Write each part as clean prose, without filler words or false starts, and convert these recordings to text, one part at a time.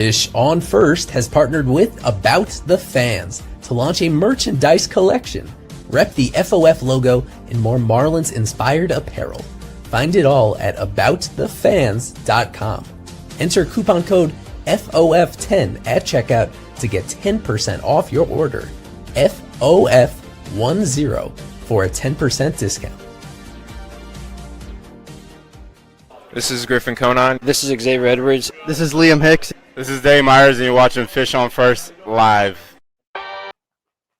Fish on First has partnered with About the Fans to launch a merchandise collection. Rep the FOF logo and more Marlins-inspired apparel. Find it all at aboutthefans.com. Enter coupon code FOF10 at checkout to get 10% off your order. FOF10 for a 10% discount. This is Griffin Conan. This is Xavier Edwards. This is Liam Hicks. This is Dave Myers, and you're watching Fish on First live.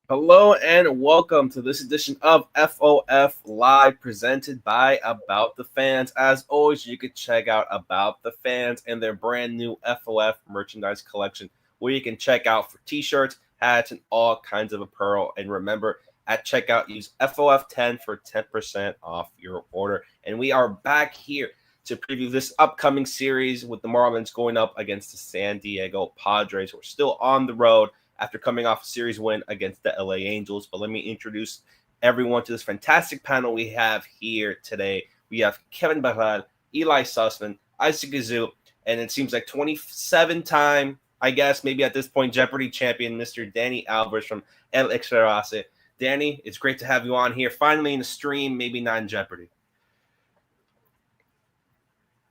Hello and welcome to this edition of FOF Live presented by About the Fans. As always, you can check out About the Fans and their brand new FOF merchandise collection where you can check out for t-shirts, hats, and all kinds of apparel. And remember, at checkout, use FOF10 for 10% off your order. And we are back here to preview this upcoming series with the Marlins going up against the San Diego Padres. We're still on the road after coming off a series win against the LA Angels. But let me introduce everyone to this fantastic panel we have here today. We have Kevin Barral, Eli Sussman, Isaac Gazoo, and it seems like 27-time, I guess, maybe at this point, Jeopardy champion, Mr. Danny Alvarez from El Extrarase. Danny, it's great to have you on here. Finally in the stream, maybe not in Jeopardy.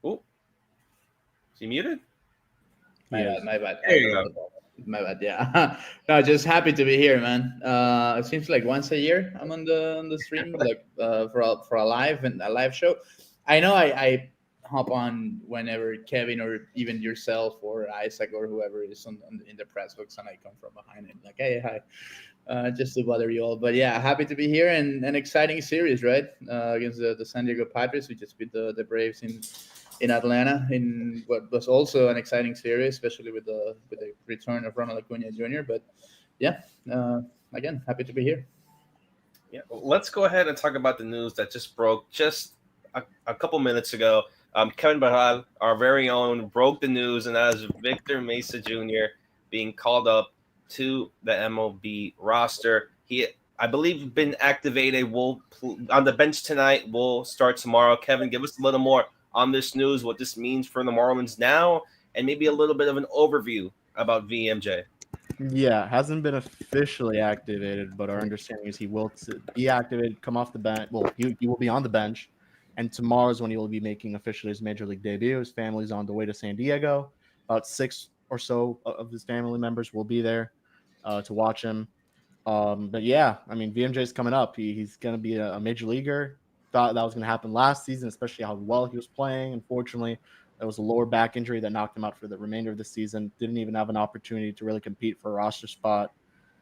Oh, is he muted? My bad. There you go. My bad, yeah. No, just happy to be here, man. It seems like once a year I'm on the stream, like for a live show. I know I hop on whenever Kevin or even yourself or Isaac or whoever is in the press box, and I come from behind it like, hey, hi, just to bother you all. But yeah, happy to be here, and an exciting series, right? Against the San Diego Padres. We just beat the Braves in Atlanta in what was also an exciting series, especially with the return of Ronald Acuna Jr. But yeah, again, happy to be here. Yeah, let's go ahead and talk about the news that just broke just a couple minutes ago. Kevin Barral, our very own, broke the news, and that is Victor Mesa Jr. being called up to the MLB roster. He, I believe, been activated. Will on the bench tonight. Will start tomorrow. Kevin, give us a little more on this news, what this means for the Marlins now, and maybe a little bit of an overview about VMJ. Yeah, hasn't been officially activated, but our understanding is he will be activated, come off the bench. Well, he will be on the bench, and tomorrow is when he will be making officially his major league debut. His family's on the way to San Diego. About 6 or so of his family members will be there to watch him. But yeah, I mean, VMJ's coming up. He's going to be a major leaguer. Thought that was going to happen last season, especially how well he was playing. Unfortunately, there was a lower back injury that knocked him out for the remainder of the season. Didn't even have an opportunity to really compete for a roster spot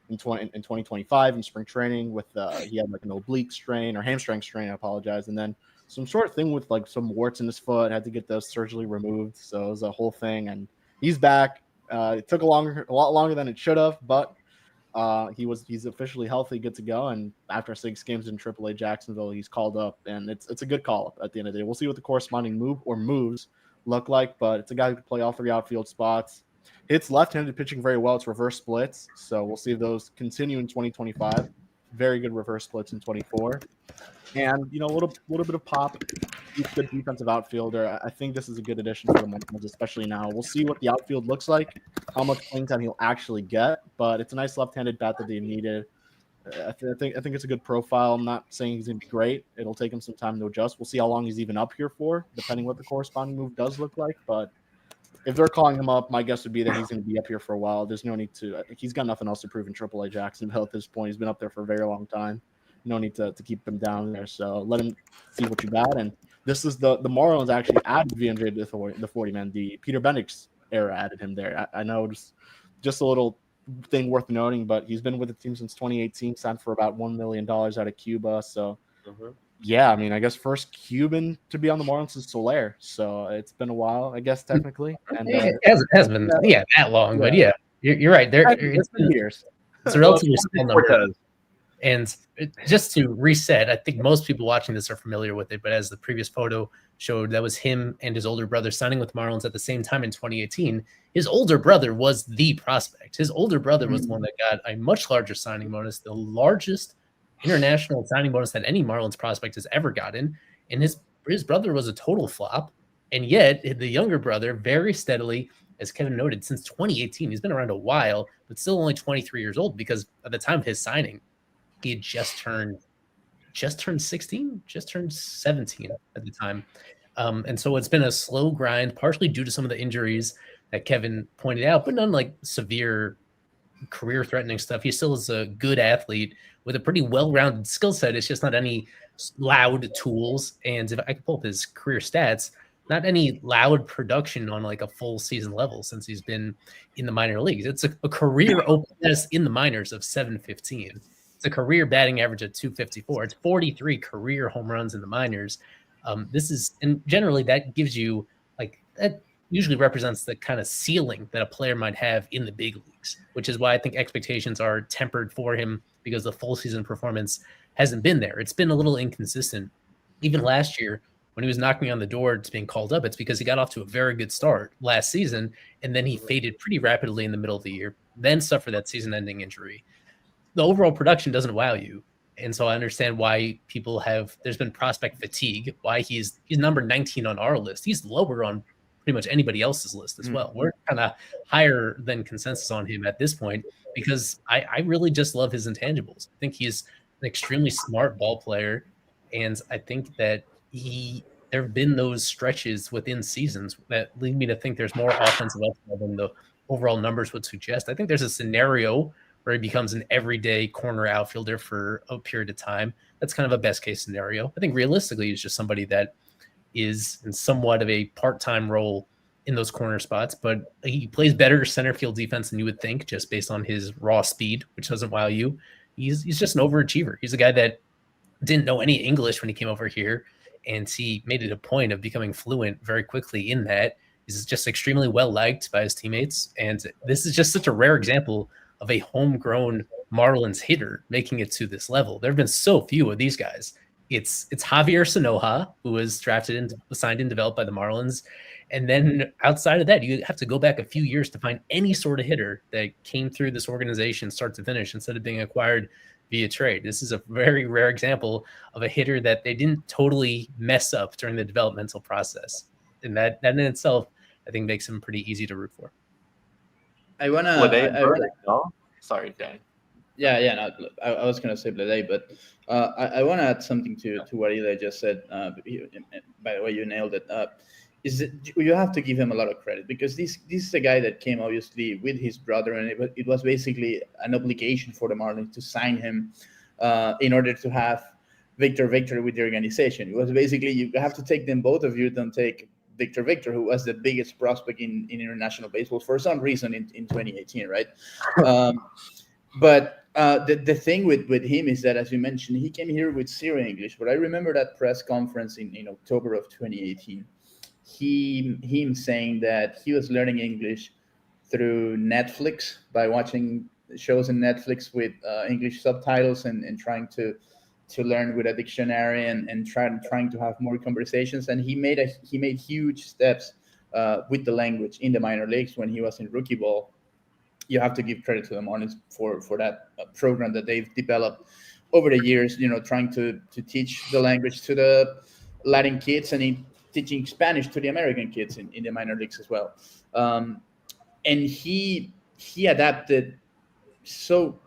in 2025 in spring training. With he had like an oblique strain or hamstring strain, I apologize, and then some sort of thing with like some warts in his foot. Had to get those surgically removed, so it was a whole thing. And he's back. It took a lot longer than it should have, but he's officially healthy, good to go. And after 6 games in AAA Jacksonville, he's called up, and it's a good call up at the end of the day. We'll see what the corresponding moves look like, but it's a guy who can play all 3 outfield spots. Hits left-handed pitching very well. It's reverse splits, so we'll see if those continue in 2025. Very good reverse splits in 24. And, a little bit of pop. He's a good defensive outfielder. I think this is a good addition for the Marlins, especially now. We'll see what the outfield looks like, how much playing time he'll actually get, but it's a nice left-handed bat that they needed. I think it's a good profile. I'm not saying he's going to be great. It'll take him some time to adjust. We'll see how long he's even up here for, depending what the corresponding move does look like. But if they're calling him up, my guess would be that he's going to be up here for a while. There's no need to – he's got nothing else to prove in AAA Jacksonville at this point. He's been up there for a very long time. No need to keep him down there. So let him see what you got. And this is the Marlins actually added VMJ to the 40-man. The Peter Bendix era added him there. I know just a little thing worth noting, but he's been with the team since 2018, signed for about $1 million out of Cuba. So, yeah, I mean, I guess first Cuban to be on the Marlins is Soler. So it's been a while, I guess, technically. And It hasn't been that long, but yeah, you're right. It's been years. It's a relatively small number. And just to reset, I think most people watching this are familiar with it, but as the previous photo showed, that was him and his older brother signing with Marlins at the same time in 2018. His older brother was the prospect. His older brother was the one that got a much larger signing bonus, the largest international signing bonus that any Marlins prospect has ever gotten. And his brother was a total flop. And yet the younger brother very steadily as Kevin noted, since 2018. He's been around a while, but still only 23 years old because at the time of his signing, he had just turned 16, just turned 17 at the time. And so it's been a slow grind, partially due to some of the injuries that Kevin pointed out, but none like severe career-threatening stuff. He still is a good athlete with a pretty well-rounded skill set. It's just not any loud tools. And if I could pull up his career stats, not any loud production on like a full season level since he's been in the minor leagues. It's a career OPS in the minors of 715. It's a career batting average of 254. It's 43 career home runs in the minors. This is, and generally that gives you like, that usually represents the kind of ceiling that a player might have in the big leagues, which is why I think expectations are tempered for him because the full season performance hasn't been there. It's been a little inconsistent. Even last year, when he was knocking on the door to being called up, it's because he got off to a very good start last season, and then he faded pretty rapidly in the middle of the year, then suffered that season-ending injury. The overall production doesn't wow you. And so I understand why there's been prospect fatigue, why he's number 19 on our list. He's lower on pretty much anybody else's list as well. We're kind of higher than consensus on him at this point because I really just love his intangibles. I think he's an extremely smart ball player. And I think that there have been those stretches within seasons that lead me to think there's more offensive upside than the overall numbers would suggest. I think there's a scenario where he becomes an everyday corner outfielder for a period of time. That's kind of a best case scenario. I think realistically, he's just somebody that is in somewhat of a part-time role in those corner spots, but he plays better center field defense than you would think just based on his raw speed, which doesn't wow you. He's just an overachiever. He's a guy that didn't know any English when he came over here, and he made it a point of becoming fluent very quickly in that. He's just extremely well liked by his teammates, and this is just such a rare example of a homegrown Marlins hitter making it to this level. There have been so few of these guys. It's Javier Sanoja, who was drafted and signed and developed by the Marlins. And then outside of that, you have to go back a few years to find any sort of hitter that came through this organization start to finish instead of being acquired via trade. This is a very rare example of a hitter that they didn't totally mess up during the developmental process. And that in itself, I think, makes him pretty easy to root for. I wanna. Sorry, Dan. Yeah. No, I was gonna say Blede, but I want to add something to what Eli just said. By the way, you nailed it. Is that you have to give him a lot of credit because this is a guy that came obviously with his brother, and it was basically an obligation for the Marlins to sign him in order to have Victor with the organization. It was basically you have to take them, both of you. Don't take Victor, who was the biggest prospect in international baseball for some reason in 2018, right? But the thing with him is that, as you mentioned, he came here with zero English. But I remember that press conference in October of 2018. Him saying that he was learning English through Netflix by watching shows in Netflix with English subtitles and trying to learn with a dictionary and trying to have more conversations. And he made huge steps with the language in the minor leagues when he was in rookie ball. You have to give credit to the Marlins for that program that they've developed over the years, trying to teach the language to the Latin kids and teaching Spanish to the American kids in the minor leagues as well. And he adapted so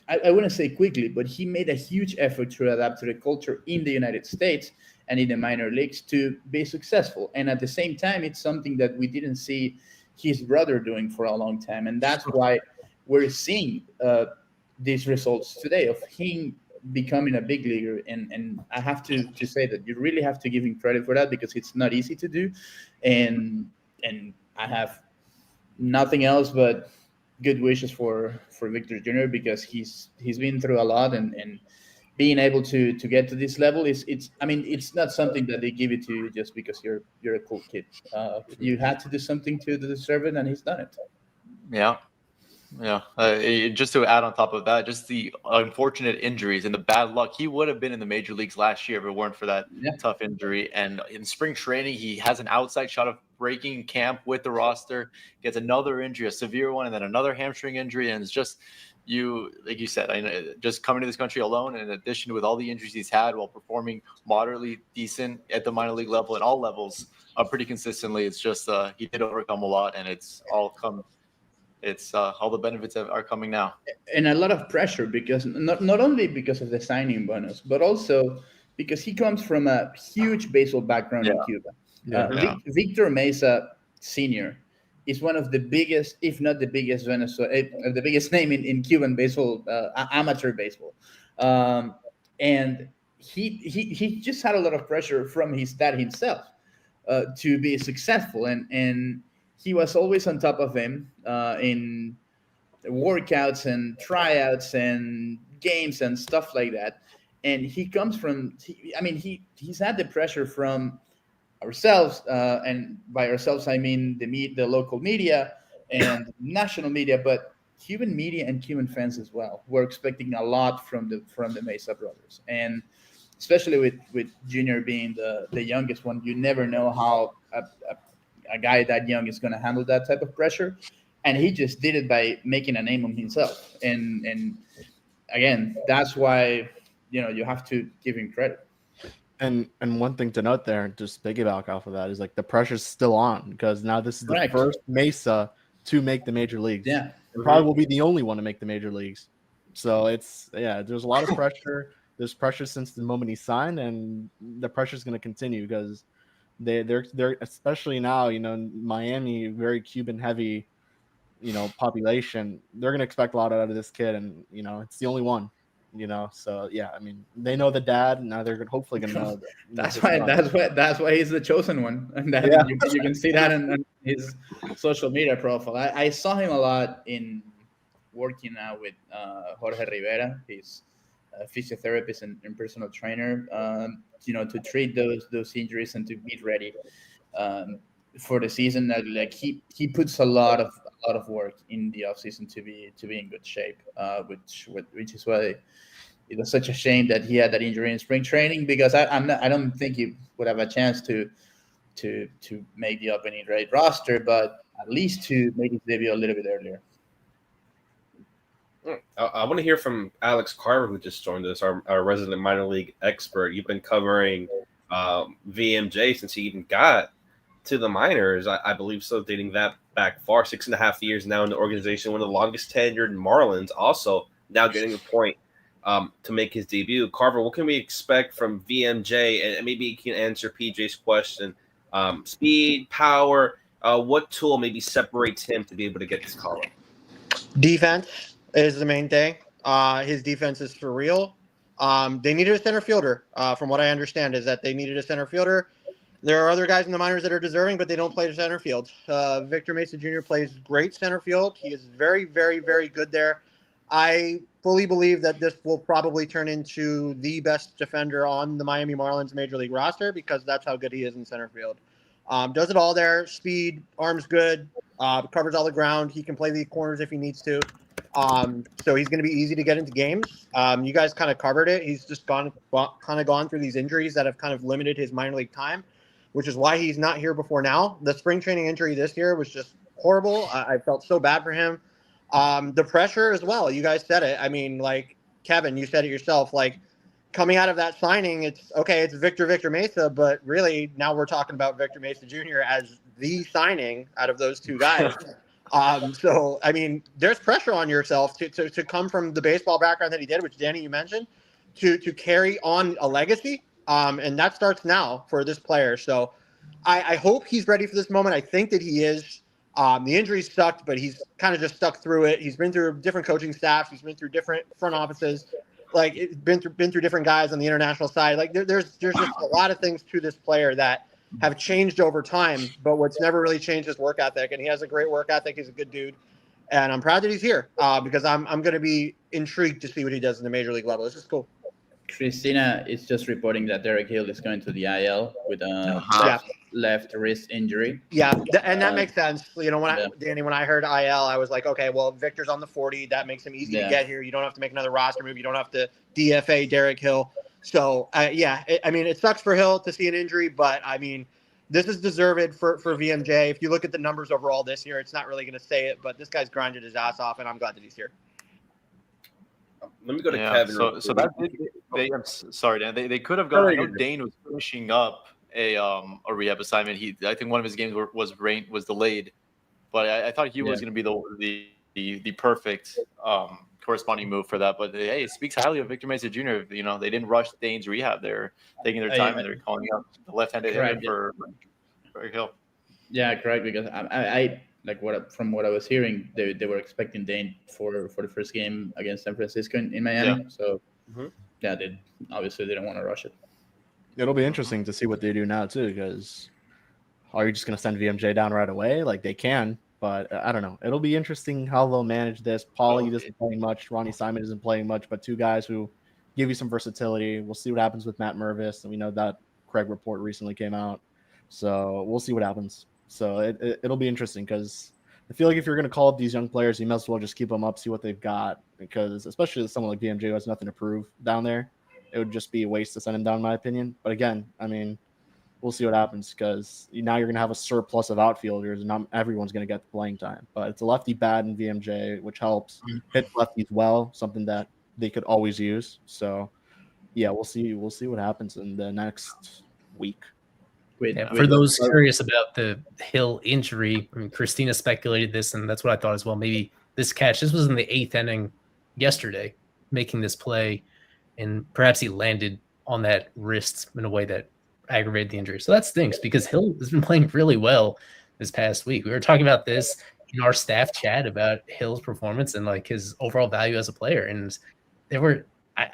I wouldn't say quickly, but he made a huge effort to adapt to the culture in the United States and in the minor leagues to be successful. And at the same time, it's something that we didn't see his brother doing for a long time. And that's why we're seeing these results today of him becoming a big leaguer. And I have to say that you really have to give him credit for that because it's not easy to do. And I have nothing else but good wishes for Victor Jr. because he's been through a lot and being able to get to this level it's not something that they give it to you just because you're a cool kid. You had to do something to deserve it, and he's done it. Yeah. Just to add on top of that, just the unfortunate injuries and the bad luck. He would have been in the major leagues last year if it weren't for that tough injury. And in spring training, he has an outside shot of breaking camp with the roster, gets another injury, a severe one, and then another hamstring injury. And it's just, like you said, just coming to this country alone, in addition with all the injuries he's had while performing moderately decent at the minor league level and all levels, pretty consistently. It's just he did overcome a lot, and it's all the benefits are coming now. And a lot of pressure because not only because of the signing bonus, but also because he comes from a huge baseball background in Cuba. Victor Mesa Sr. is one of the biggest, if not the biggest, the biggest name in Cuban baseball, amateur baseball, and he just had a lot of pressure from his dad himself to be successful, and he was always on top of him in workouts and tryouts and games and stuff like that. And he comes from, he's had the pressure from ourselves, and by ourselves I mean the local media and national media, but Cuban media and Cuban fans as well. We're expecting a lot from the Mesa brothers, and especially with Junior being the youngest one, you never know how a guy that young is going to handle that type of pressure. And he just did it by making a name of himself. And again, that's why you have to give him credit. And one thing to note there, just piggyback off of that, is like the pressure's still on because now this is the first Mesa to make the major leagues. Yeah, and probably will be the only one to make the major leagues. So there's a lot of pressure. There's pressure since the moment he signed, and the pressure is going to continue because they're especially now, Miami, very Cuban heavy, population. They're going to expect a lot out of this kid, and it's the only one. So yeah, they know the dad, and now they're hopefully going to know. That's why he's the chosen one, and you can see that in his social media profile. I saw him a lot in working out with Jorge Rivera, his physiotherapist and personal trainer, to treat those injuries and to be ready for the season. Like he puts a lot of work in the offseason to be in good shape, which is why it was such a shame that he had that injury in spring training, because I don't think he would have a chance to make the opening day roster, but at least to make his debut a little bit earlier. I want to hear from Alex Carver, who just joined us, our resident minor league expert. You've been covering VMJ since he even got to the minors, I believe so, dating that back far, 6.5 years now in the organization, one of the longest tenured Marlins, also now getting a point to make his debut. Carver, what can we expect from VMJ? And maybe you can answer PJ's question. Speed, power, what tool maybe separates him to be able to get this call up? Defense is the main thing. His defense is for real. They needed a center fielder. From what I understand is that they needed a center fielder. There are other guys in the minors that are deserving, but they don't play center field. Victor Mesa Jr. plays great center field. He is very, very, very good there. I fully believe that this will probably turn into the best defender on the Miami Marlins Major League roster because that's how good he is in center field. Does it all there. Speed, arm's good, covers all the ground. He can play the corners if he needs to. So he's going to be easy to get into games. You guys kind of covered it. He's just gone through these injuries that have kind of limited his minor league time, which is why he's not here before now. The spring training injury this year was just horrible. I felt so bad for him. The pressure as well. You guys said it. Like Kevin, you said it yourself. Like coming out of that signing, it's Victor Mesa, but really now we're talking about Victor Mesa Jr. as the signing out of those two guys. So there's pressure on yourself to come from the baseball background that he did, which Danny, you mentioned, to carry on a legacy. And that starts now for this player. So I hope he's ready for this moment. I think that he is. The injury sucked, but he's kind of just stuck through it. He's been through different coaching staffs. He's been through different front offices. Like it's been through different guys on the international side. Like there's just a lot of things to this player that have changed over time, but what's never really changed is work ethic. And he has a great work ethic. He's a good dude. And I'm proud that he's here because I'm going to be intrigued to see what he does in the major league level. This is cool. Christina is just reporting that Derek Hill is going to the IL with a left wrist injury. Yeah, and that makes sense. When I heard IL, I was like, okay, well, Victor's on the 40. That makes him easy to get here. You don't have to make another roster move. You don't have to DFA Derek Hill. So, it sucks for Hill to see an injury, but, this is deserved for VMJ. If you look at the numbers overall this year, it's not really going to say it, but this guy's grinded his ass off, and I'm glad that he's here. Let me go to Kevin. So that sorry, Dan. They could have gone. I know Dane was finishing up a rehab assignment. I think one of his games was delayed, but I thought he was going to be the perfect corresponding move for that. But hey, it speaks highly of Victor Mesa Jr. You know, they didn't rush Dane's rehab; they're taking their time and they're calling up the left-handed hitter for Hill. Yeah, correct. Because I like from what I was hearing, they were expecting Dane for the first game against San Francisco in Miami. Yeah. So they obviously didn't want to rush it. It'll be interesting to see what they do now too, because are you just going to send VMJ down right away? Like they can, but I don't know. It'll be interesting how they'll manage this. Paulie isn't playing much. Ronnie Simon isn't playing much, but two guys who give you some versatility. We'll see what happens with Matt Mervis, and we know that Craig report recently came out, so we'll see what happens. So it'll be interesting because I feel like if you're going to call up these young players, you might as well just keep them up, see what they've got, because especially someone like VMJ who has nothing to prove down there, it would just be a waste to send him down, in my opinion. But again, I mean, we'll see what happens because now you're going to have a surplus of outfielders and not everyone's going to get the playing time. But it's a lefty bat in VMJ, which helps hit lefties well, something that they could always use. So, yeah, we'll see. We'll see what happens in the next week. For those curious about the Hill injury, I mean, Christina speculated this, and that's what I thought as well. Maybe this was in the 8th inning yesterday, making this play, and perhaps he landed on that wrist in a way that aggravated the injury. So that stinks because Hill has been playing really well this past week. We were talking about this in our staff chat about Hill's performance and like his overall value as a player. And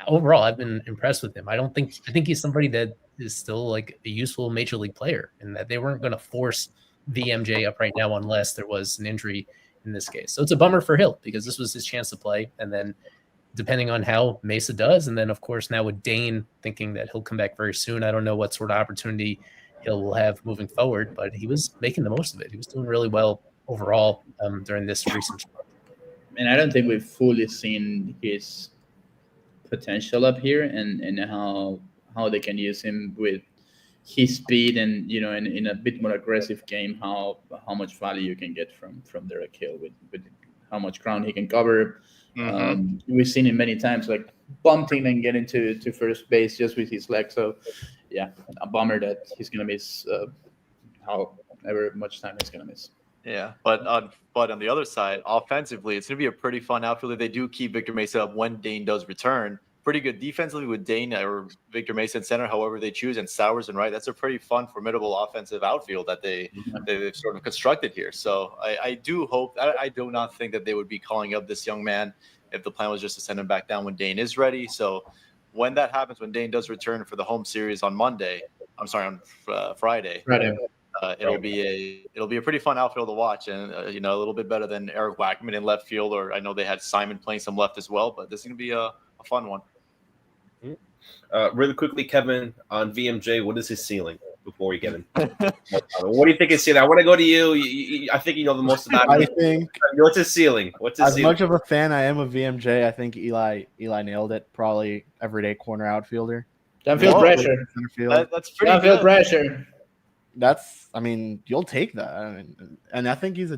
overall, I've been impressed with him. I think he's somebody that is still like a useful major league player, and that they weren't going to force VMJ up right now unless there was an injury in this case. So it's a bummer for Hill because this was his chance to play. And then depending on how Mesa does, and then of course now with Dane thinking that he'll come back very soon, I don't know what sort of opportunity he'll have moving forward, but he was making the most of it. He was doing really well overall during this recent month. And I don't think we've fully seen his potential up here and how they can use him with his speed and in a bit more aggressive game, how much value you can get from Derek Hill with how much ground he can cover. We've seen him many times like bumping and getting to first base just with his leg. So yeah, a bummer that he's gonna miss however much time he's gonna miss. Yeah, but on the other side, offensively, it's gonna be a pretty fun outfield. They do keep Victor Mesa up when Dane does return. Pretty good defensively with Dane or Victor Mesa in center, however they choose, and Sowers and right. That's a pretty fun, formidable offensive outfield that they've sort of constructed here. So I do hope. I do not think that they would be calling up this young man if the plan was just to send him back down when Dane is ready. So when that happens, when Dane does return for the home series on Friday. It'll be a pretty fun outfield to watch, and a little bit better than Eric Wackman in left field, or I know they had Simon playing some left as well. But this is gonna be a fun one. Really quickly, Kevin, on VMJ, what is his ceiling before we get in? What do you think his ceiling? I want to go to you. I think you know the most about it. I think what's his ceiling? As much of a fan I am of VMJ, I think Eli nailed it. Probably everyday corner outfielder. Downfield pressure. That's pretty downfield good. Pressure. You'll take that. And I think he's a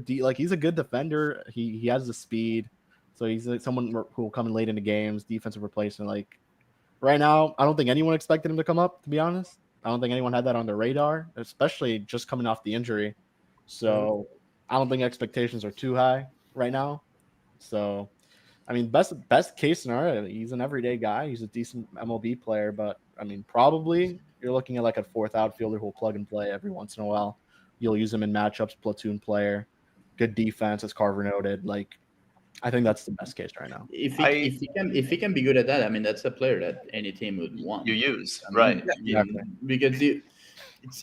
good defender. He has the speed. So he's someone who will come in late into games, defensive replacement. Like right now, I don't think anyone expected him to come up, to be honest. I don't think anyone had that on their radar, especially just coming off the injury. So I don't think expectations are too high right now. So, I mean, best case scenario, he's an everyday guy. He's a decent MLB player, but I mean, probably you're looking at like a fourth outfielder who will plug and play every once in a while. You'll use him in matchups, platoon player, good defense, as Carver noted. Like, I think that's the best case right now. If he can be good at that, I mean, that's a player that any team would want. You use, right? Because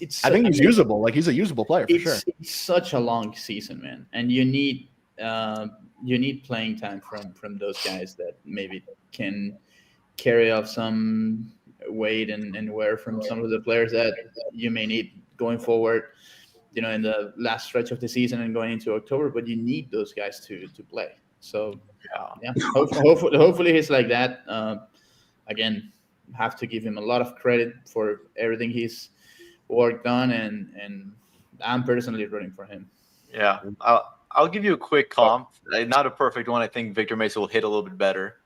it's. I think he's usable. Like he's a usable player for sure. It's such a long season, man, and you need playing time from those guys that maybe can carry off some weight and wear from some of the players that you may need going forward. In the last stretch of the season and going into October, but you need those guys to play. So yeah. Hopefully he's like that. Again, have to give him a lot of credit for everything he's worked on, and I'm personally rooting for him. Yeah, I'll give you a quick comp. Not a perfect one. I think Victor Mesa will hit a little bit better,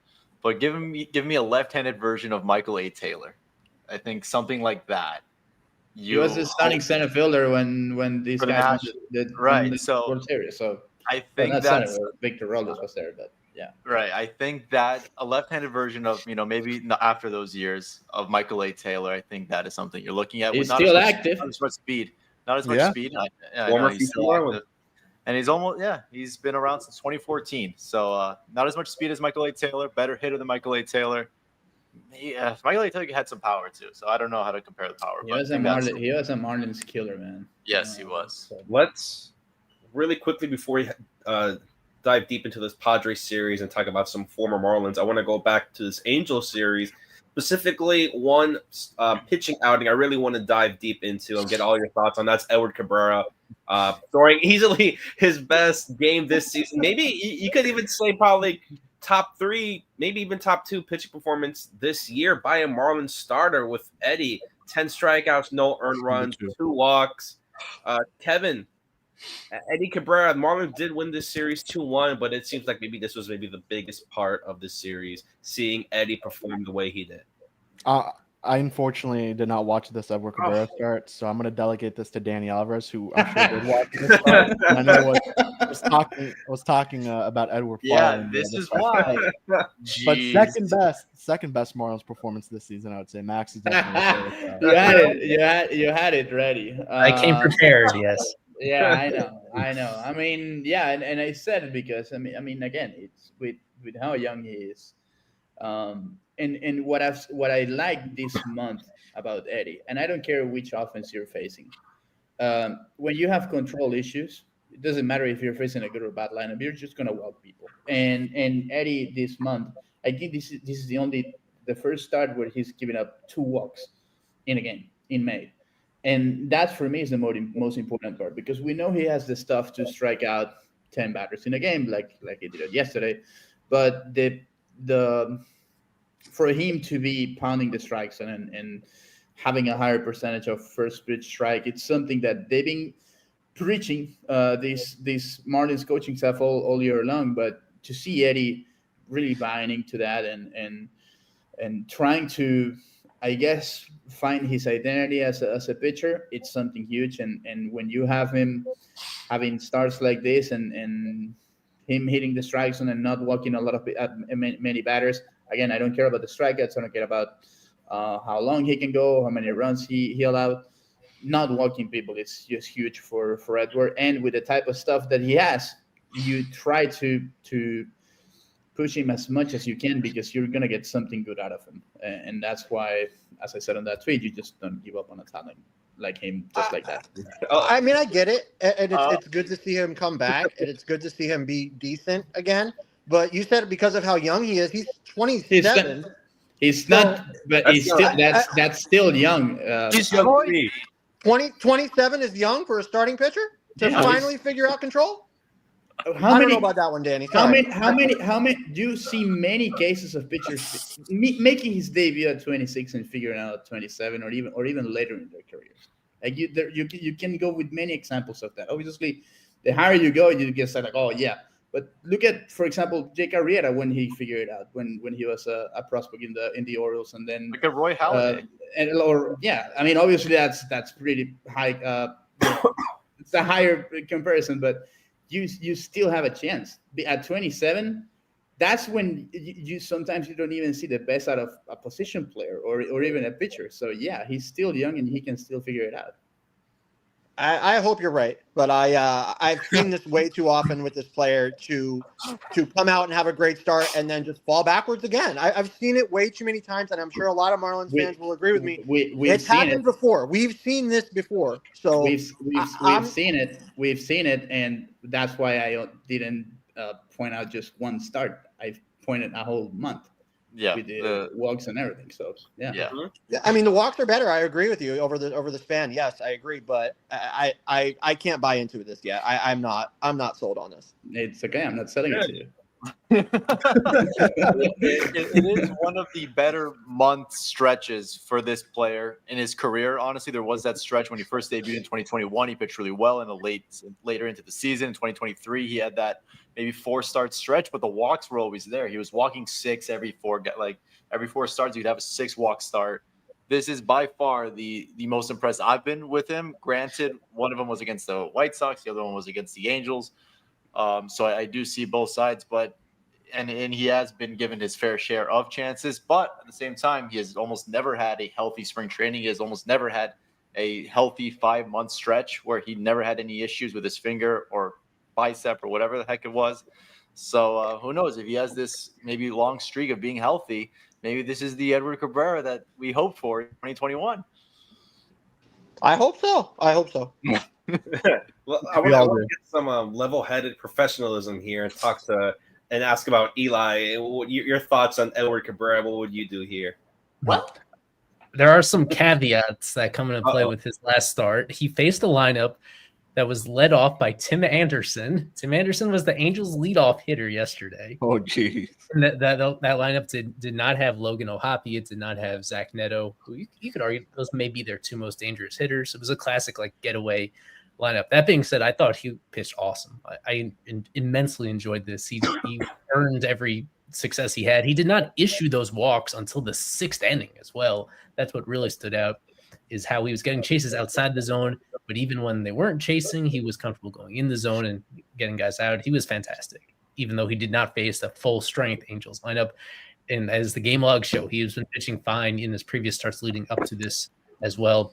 but give me a left-handed version of Michael A. Taylor. I think something like that He was the starting center fielder when these guys won the World Series. So I think that's Victor Robles was there, but yeah. Right. I think that a left-handed version of, maybe after those years of Michael A. Taylor, I think that is something you're looking at. He's still active. Not as much speed. Not as much speed. I Former know he's still active. And he's been around since 2014. So not as much speed as Michael A. Taylor, better hitter than Michael A. Taylor. Yeah, Michael A. Taylor had some power too. So I don't know how to compare the power. He was a Marlins killer, man. Yes, he was. Let's really quickly, before we dive deep into this Padres series and talk about some former Marlins, I want to go back to this Angel series, specifically one pitching outing I really want to dive deep into and get all your thoughts on. That's Edward Cabrera, throwing easily his best game this season. Maybe you could even say probably top 3, maybe even top 2 pitching performance this year by a Marlins starter with Eddie. 10 strikeouts, no earned runs, 2 walks. Kevin, Eddie Cabrera, Marlins did win this series 2-1, but it seems like maybe this was the biggest part of the series, seeing Eddie perform the way he did. I unfortunately did not watch this Edward Cabrera start, so I'm going to delegate this to Danny Alvarez, who I'm sure did watch this start. I know was talking about Edward. Yeah, this is why. But second best Marlins performance this season, I would say. Max is definitely you had it ready. I came prepared. Yes. Yeah, I know. I mean, yeah, and I said it because I mean, again, it's with how young he is, and what I like this month about Eddie, and I don't care which offense you're facing, when you have control issues, it doesn't matter if you're facing a good or bad lineup, you're just gonna walk people. And Eddie this month, I think this is the first start where he's giving up 2 walks in a game in May. And that, for me, is the most important part, because we know he has the stuff to strike out 10 batters in a game, like he did it yesterday. But the for him to be pounding the strikes and having a higher percentage of first pitch strike, it's something that they've been preaching this Marlins coaching staff all year long. But to see Eddie really buying into that and trying to, I guess, find his identity as a pitcher, it's something huge. And when you have him having starts like this and him hitting the strike zone and not walking a lot of many batters, again, I don't care about the strikeouts. I don't care about how long he can go, how many runs he allowed. Not walking people, it's just huge for Edward. And with the type of stuff that he has, you try to push him as much as you can, because you're going to get something good out of him. And that's why, as I said on that tweet, you just don't give up on a talent like him, just like that. I mean, I get it. And it's good to see him come back, and it's good to see him be decent again. But you said because of how young he is, he's 27. He's not, but he's still, that's still young. He's young. 27 is young for a starting pitcher to finally figure out control. I don't know about that one, Danny. How many? Do you see many cases of pitchers making his debut at 26 and figuring out at 27 or even later in their careers? Like you can go with many examples of that. Obviously, the higher you go, you get said like, oh yeah. But look at, for example, Jake Arrieta when he figured it out when he was a prospect in the Orioles, and then look at Roy Halladay. I mean, obviously that's pretty high. It's a higher comparison, but you still have a chance. At 27, that's when you sometimes you don't even see the best out of a position player or even a pitcher. So yeah, he's still young and he can still figure it out. I hope you're right, but I've seen this way too often with this player to come out and have a great start and then just fall backwards again. I've seen it way too many times, and I'm sure a lot of Marlins fans will agree with me. It's happened before. We've seen this before. So we've seen it. We've seen it, and that's why I didn't point out just one start. I pointed a whole month. Yeah, with the walks and everything. So yeah. I mean, the walks are better. I agree with you over the span. Yes, I agree, but I can't buy into this yet. I'm not sold on this. It's okay. I'm not selling it to you. It is one of the better month stretches for this player in his career. Honestly, there was that stretch when he first debuted in 2021. He pitched really well in the later into the season. In 2023, he had that maybe 4-start stretch, but the walks were always there. He was walking 6 every 4 starts. He'd have a 6-walk start. this is by far the most impressed I've been with him. Granted, one of them was against the White Sox, the other one was against the Angels. So I do see both sides, but and he has been given his fair share of chances, but at the same time, he has almost never had a healthy spring training. He has almost never had a healthy 5-month stretch where he never had any issues with his finger or bicep or whatever the heck it was. So who knows if he has this maybe long streak of being healthy, maybe this is the Edward Cabrera that we hope for in 2021. I hope so. Well, I want to get some level-headed professionalism here and talk to and ask about Eli. Your thoughts on Edward Cabrera? What would you do here? Well, there are some caveats that come into play with his last start. He faced a lineup that was led off by Tim Anderson. Tim Anderson was the Angels' leadoff hitter yesterday. Oh, geez. And that lineup did not have Logan O'Hoppe. It did not have Zach Neto, who you could argue those may be their two most dangerous hitters. It was a classic getaway lineup. That being said, I thought he pitched awesome. I immensely enjoyed this. He earned every success he had. He did not issue those walks until the 6th inning as well. That's what really stood out, is how he was getting chases outside the zone. But even when they weren't chasing, he was comfortable going in the zone and getting guys out. He was fantastic, even though he did not face a full strength Angels lineup. And as the game logs show, he has been pitching fine in his previous starts leading up to this as well.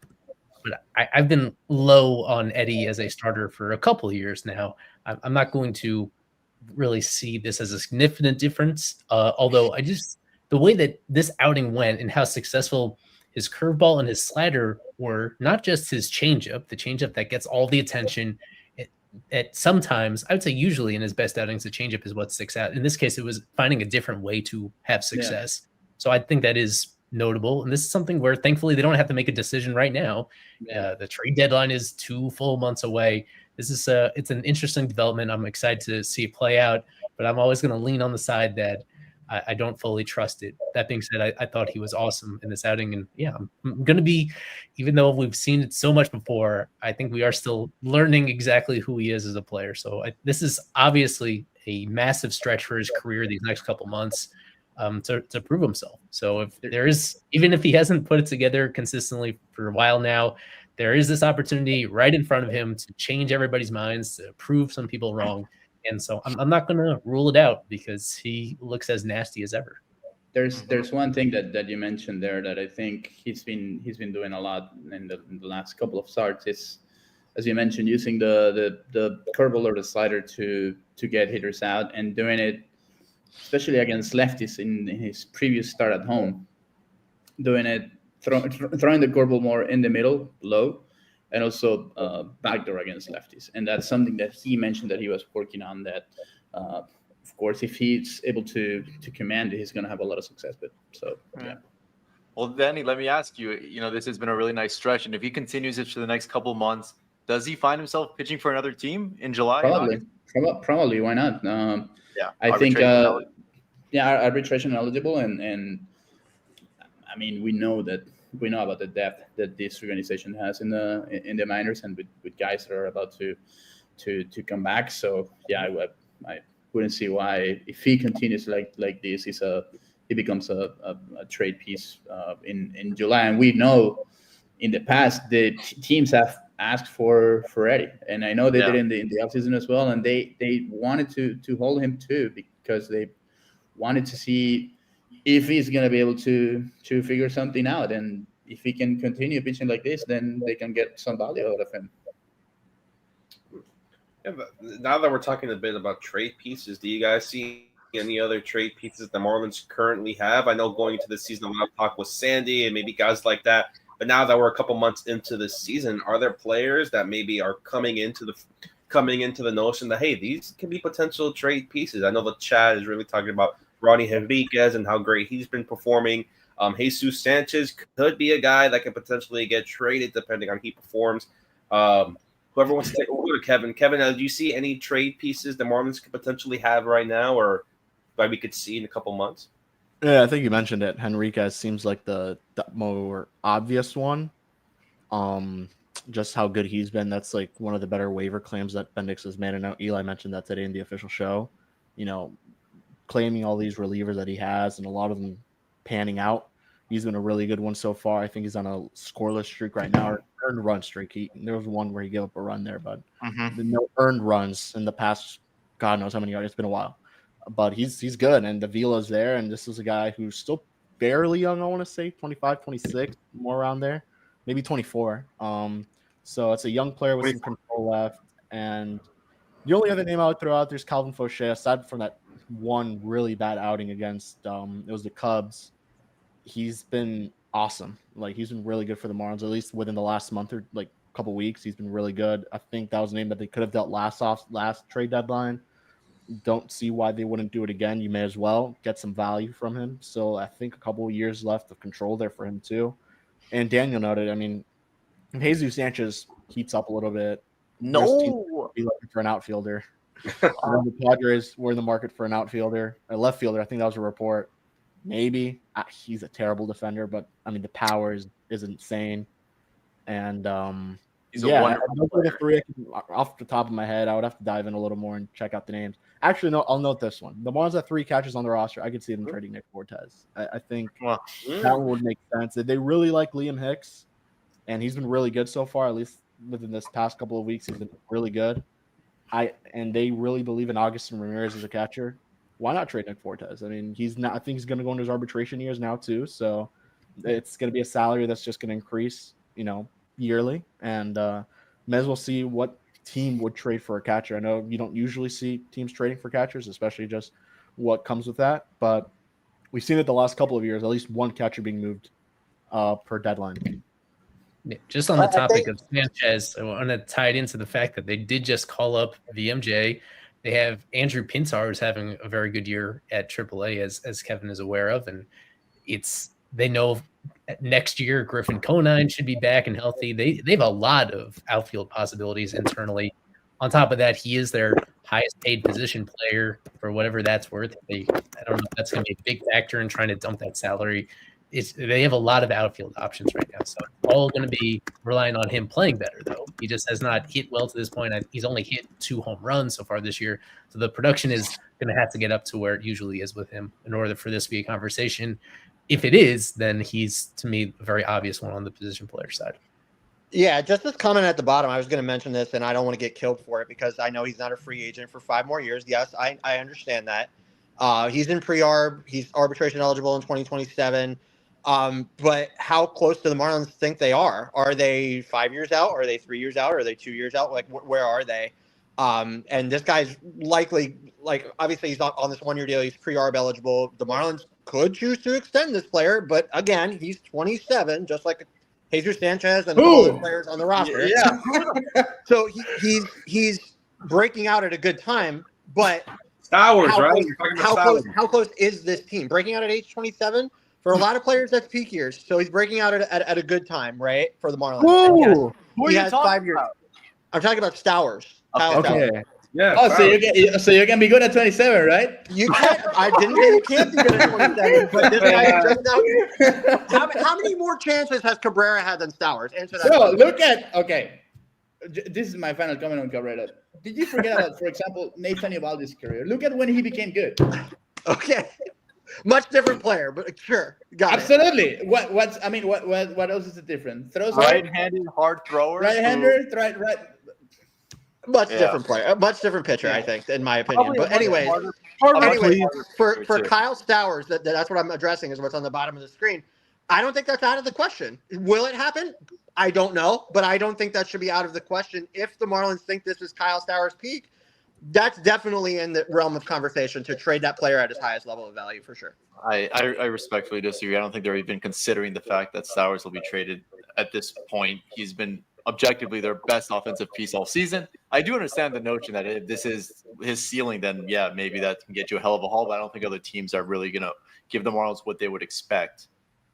But I've been low on Eddie as a starter for a couple of years now. I'm not going to really see this as a significant difference. Although the way that this outing went and how successful his curveball and his slider were, not just his changeup, the changeup that gets all the attention. At sometimes, I would say usually in his best outings, the changeup is what sticks out. In this case, it was finding a different way to have success. Yeah. So I think that is notable. And this is something where thankfully they don't have to make a decision right now. The trade deadline is 2 full months away. This is it's an interesting development. I'm excited to see it play out, but I'm always going to lean on the side that I don't fully trust it. That being said, I thought he was awesome in this outing. And yeah, I'm going to be, even though we've seen it so much before, I think we are still learning exactly who he is as a player. So this is obviously a massive stretch for his career these next couple months to prove himself. So if there is, even if he hasn't put it together consistently for a while now, there is this opportunity right in front of him to change everybody's minds, to prove some people wrong. And so I'm not going to rule it out because he looks as nasty as ever. There's one thing that you mentioned there that I think he's been doing a lot in the last couple of starts is, as you mentioned, using the curveball or the slider to get hitters out, and doing it especially against lefties in his previous start at home, doing it throwing the curveball more in the middle, low, and also backdoor against lefties. And that's something that he mentioned that he was working on, that of course, if he's able to command it, he's going to have a lot of success. But so, yeah. Well, Danny, let me ask you, this has been a really nice stretch. And if he continues it for the next couple of months, does he find himself pitching for another team in July? Probably. Why not? I think, arbitration eligible. And I mean, we know about the depth that this organization has in the minors, and with guys that are about to come back. So yeah, I wouldn't see why, if he continues like this, he becomes a trade piece in July. And we know in the past the teams have asked for Eddie, and I know they did in the offseason as well, and they wanted to hold him too, because they wanted to see if he's going to be able to figure something out. And if he can continue pitching like this, then they can get some value out of him. Yeah, but now that we're talking a bit about trade pieces, do you guys see any other trade pieces the Marlins currently have? I know going into the season, a lot of talk was Sandy and maybe guys like that. But now that we're a couple months into the season, are there players that maybe are coming into the notion that, hey, these can be potential trade pieces? I know that Chad is really talking about Ronnie Henriquez and how great he's been performing. Jesus Sanchez could be a guy that could potentially get traded depending on how he performs. Whoever wants to take over, Kevin. Kevin, do you see any trade pieces the Marlins could potentially have right now, or that we could see in a couple months? Yeah, I think you mentioned it. Henriquez seems like the more obvious one. Just how good he's been. That's like one of the better waiver claims that Bendix has made. And now Eli mentioned that today in the official show. Claiming all these relievers that he has, and a lot of them panning out. He's been a really good one so far. I think he's on a scoreless streak right now, or earned run streak. There was one where he gave up a run there, but no earned runs in the past. God knows how many yards. It's been a while, but he's good, and the Vila's there, and this is a guy who's still fairly young. I want to say 25, 26, more around there, maybe 24. So it's a young player with some control left, and the only other name I would throw out there is Calvin Fauché. Aside from that one really bad outing against it was the Cubs, he's been awesome. Like, he's been really good for the Marlins, at least within the last month or like couple weeks. He's been really good. I think that was a name that they could have dealt last trade deadline. Don't see why they wouldn't do it again. You may as well get some value from him. So I think a couple of years left of control there for him too. And Daniel noted, I mean, if Jesus Sanchez heats up a little bit, no, be looking for an outfielder. The Padres were in the market for an outfielder, a left fielder. I think that was a report. Maybe he's a terrible defender, but I mean the power is insane. And those are the three off the top of my head. I would have to dive in a little more and check out the names. Actually, no, I'll note this one. The Marlins have 3 catchers on the roster. I could see them trading Nick Fortes. I think that one would make sense. They really like Liam Hicks, and he's been really good so far, at least within this past couple of weeks. He's been really good. And they really believe in Augustin Ramirez as a catcher. Why not trade Nick Fortes? I mean, he's not. I think he's going to go into his arbitration years now too. So it's going to be a salary that's just going to increase, yearly. And may as well see what team would trade for a catcher. I know you don't usually see teams trading for catchers, especially just what comes with that. But we've seen it the last couple of years, at least one catcher being moved per deadline. Just on the topic of Sanchez, I want to tie it into the fact that they did just call up VMJ. They have Andrew Pintar, who's having a very good year at AAA, as Kevin is aware of, and they know next year Griffin Conine should be back and healthy. They have a lot of outfield possibilities internally. On top of that, he is their highest paid position player for whatever that's worth. I don't know if that's going to be a big factor in trying to dump that salary. They have a lot of outfield options right now, so it's all going to be relying on him playing better, though. He just has not hit well to this point. He's only hit 2 home runs so far this year, so the production is going to have to get up to where it usually is with him in order for this to be a conversation. If it is, then he's, to me, a very obvious one on the position player side. Yeah, just this comment at the bottom. I was going to mention this, and I don't want to get killed for it because I know he's not a free agent for 5 more years. Yes, I understand that. He's in pre-arb. He's arbitration eligible in 2027. But how close do the Marlins think they are? Are they 5 years out? Are they 3 years out? Are they 2 years out? Like, where are they? And this guy's likely, obviously he's not on this 1-year deal. He's pre-arb eligible. The Marlins could choose to extend this player, but again, he's 27, just like Jesus Sanchez and all the players on the roster. Yeah. So he's breaking out at a good time, but Stowers, right? How close is this team? Breaking out at age 27? For a lot of players, that's peak years. So he's breaking out at a good time, right? For the Marlins. Who he has 5 years. I'm talking about Stowers. Okay. Yeah. Oh, so you're gonna be good at 27, right? You can't. I didn't say you can't be good at 27, but this guy is just now. How many more chances has Cabrera had than Stowers? Answer that. So look at this is my final comment on Cabrera. Did you forget about, for example, Nathan Eovaldi's career? Look at when he became good. Okay. Much different player, but sure. Absolutely. What else is the difference? Throws right-handed hard thrower. Right-hander, right. Much different player, a much different pitcher, I think, in my opinion. Probably but anyways, for Kyle Stowers, that's what I'm addressing is what's on the bottom of the screen. I don't think that's out of the question. Will it happen? I don't know, but I don't think that should be out of the question. If the Marlins think this is Kyle Stowers' peak, that's definitely in the realm of conversation to trade that player at his highest level of value for sure. I respectfully disagree. I don't think they're even considering the fact that Stowers will be traded at this point. He's been objectively their best offensive piece all season. I do understand the notion that if this is his ceiling, then yeah, maybe that can get you a hell of a haul, but I don't think other teams are really going to give the Marlins what they would expect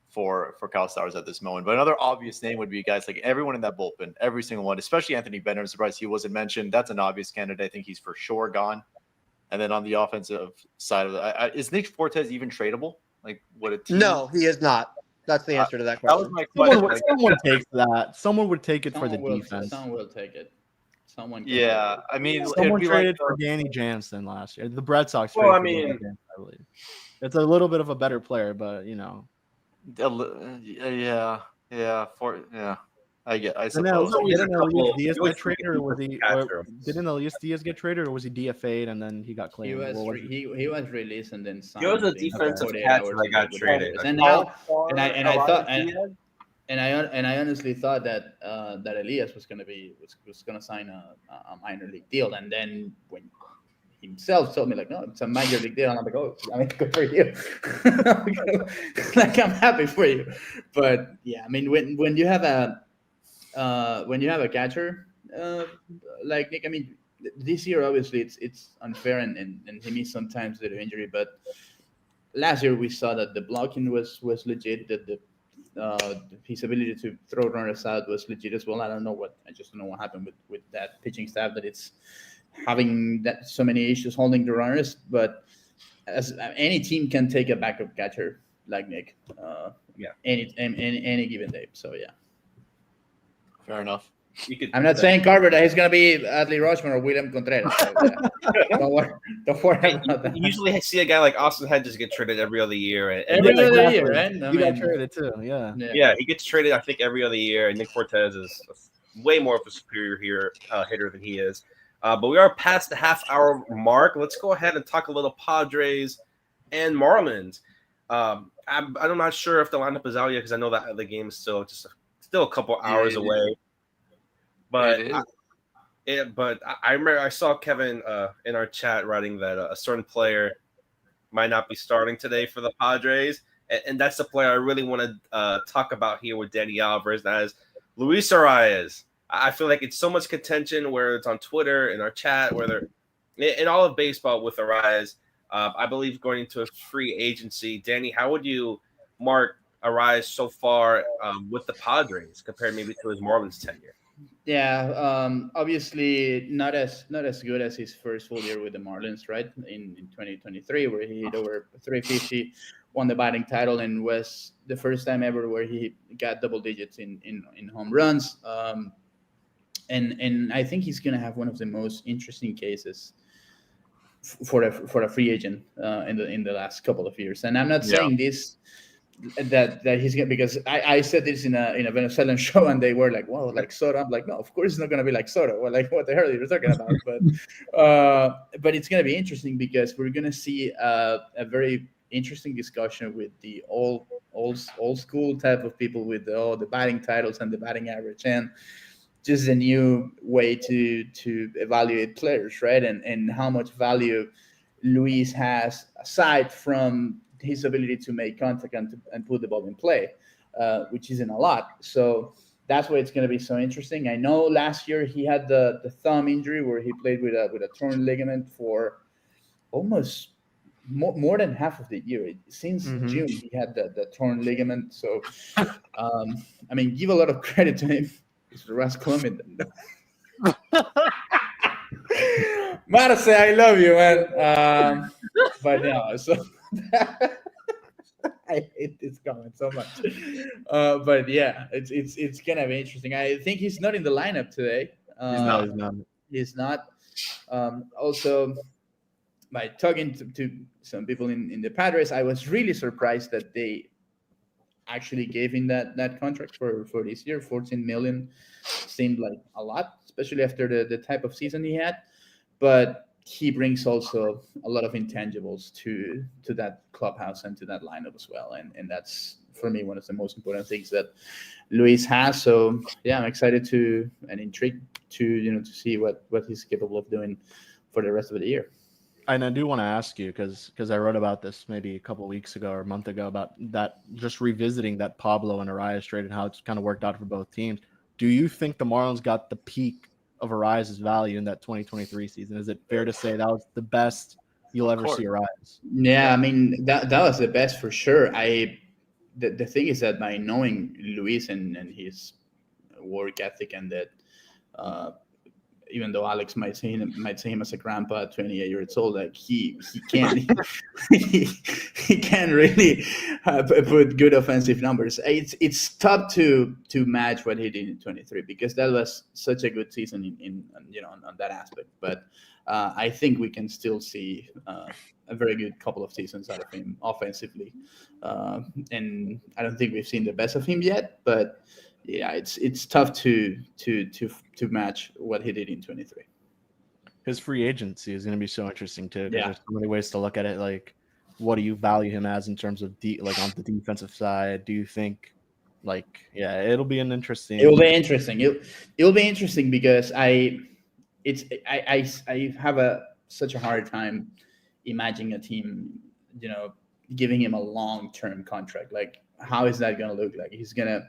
for Kyle Stowers at this moment. But another obvious name would be guys like everyone in that bullpen, every single one, especially Anthony Bender. I'm surprised he wasn't mentioned. That's an obvious candidate. I think he's for sure gone. And then on the offensive side of it, is Nick Fortes even tradable? Like, what a team? No, he is not. That's the answer to that question. That was my question. Someone takes that. Someone would take it for the defense. Someone will take it. Someone. Yeah, I mean, someone traded for Danny Jansen last year. The Red Sox. Well, I mean, it's a little bit of a better player, but Yeah. I Didn't suppose. Elias Diaz always get traded, or was he? Or didn't Elias Diaz get traded, or was he DFA'd and then he got He claimed? was What was he was released and then He was signed a within defensive 48 catcher hours that got with the traded. Padres. And How now far and I thought Elias Diaz? and I honestly thought that that Elias was gonna sign a minor league deal, and then when himself told me like, no, it's a major league deal, and I'm like, oh, I mean, good for you. Like, I'm happy for you, but yeah, I mean, when you have a catcher like Nick, I mean, this year obviously it's unfair and he missed sometimes due to injury, but last year we saw that the blocking was legit, that his ability to throw runners out was legit as well. I just don't know what happened with that pitching staff, that it's having that so many issues holding the runners. But as any team can take a backup catcher like Nick, any given day. So yeah, Fair enough. I'm not saying Carver that he's gonna be Adley Rutschman or William Contreras. So, yeah. Don't worry about that. You usually see a guy like Austin Hedges get traded every other year. Every other year, right? He got traded too. Yeah. Yeah, he gets traded, I think, every other year. And Nick Fortes is way more of a superior hitter than he is. But we are past the half-hour mark. Let's go ahead and talk a little Padres and Marlins. I'm not sure if the lineup is out yet, because I know that the game is still a couple hours away. But I remember I saw Kevin in our chat writing that a certain player might not be starting today for the Padres, and that's the player I really want to talk about here with Danny Alvarez. That is Luis Arias. I feel like it's so much contention, where it's on Twitter, in our chat, whether in all of baseball with Arias. I believe going into a free agency. Danny, how would you mark Arias so far with the Padres compared maybe to his Marlins tenure? Yeah, obviously not as good as his first full year with the Marlins, right? In 2023, where he hit over 350, won the batting title, and was the first time ever where he got double digits in home runs. And I think he's gonna have one of the most interesting cases for a free agent in the last couple of years. And I'm not saying this that he's gonna, because I said this in a Venezuelan show, and they were like, well, like Soto. I'm like, no, of course it's not gonna be like Soto. Well, like, what the hell are you talking about? But it's gonna be interesting, because we're gonna see a very interesting discussion with the old school type of people with all the batting titles and the batting average, and just a new way to evaluate players, right? And how much value Luis has, aside from his ability to make contact and put the ball in play, which isn't a lot. So that's why it's going to be so interesting. I know last year he had the thumb injury, where he played with a torn ligament for almost more than half of the year. Since June, he had the torn ligament. So, I mean, give a lot of credit to him. It's the Ras Colombian. Marce, I love you, man. But no, so I hate this comment so much. But yeah, it's gonna be interesting. I think he's not in the lineup today. He's not. Also, by talking to some people in the Padres, I was really surprised that they actually gave him that contract for this year. 14 million seemed like a lot, especially after the type of season he had. But he brings also a lot of intangibles to that clubhouse and to that lineup as well, and that's, for me, one of the most important things that Luis has. So yeah, I'm excited and intrigued to see what he's capable of doing for the rest of the year. And I do want to ask you, because I wrote about this maybe a couple of weeks ago or a month ago, about that, just revisiting that Pablo and Arias trade and how it's kind of worked out for both teams. Do you think the Marlins got the peak of Arias' value in that 2023 season? Is it fair to say that was the best you'll ever see Arias? Yeah, I mean, that was the best for sure. The thing is that by knowing Luis and his work ethic, and that even though Alex might say him as a grandpa at 28 years old, like he can't he can't really put good offensive numbers. It's tough to match what he did in 23 because that was such a good season in on that aspect. But I think we can still see a very good couple of seasons out of him offensively, and I don't think we've seen the best of him yet, but. Yeah, it's tough to match what he did in 23. His free agency is going to be so interesting too. Yeah. There's so many ways to look at it. Like, what do you value him as in terms of on the defensive side? Do you think, it'll be an interesting. It will be interesting. It will be interesting because I have such a hard time imagining a team, giving him a long-term contract. Like, how is that going to look like? He's going to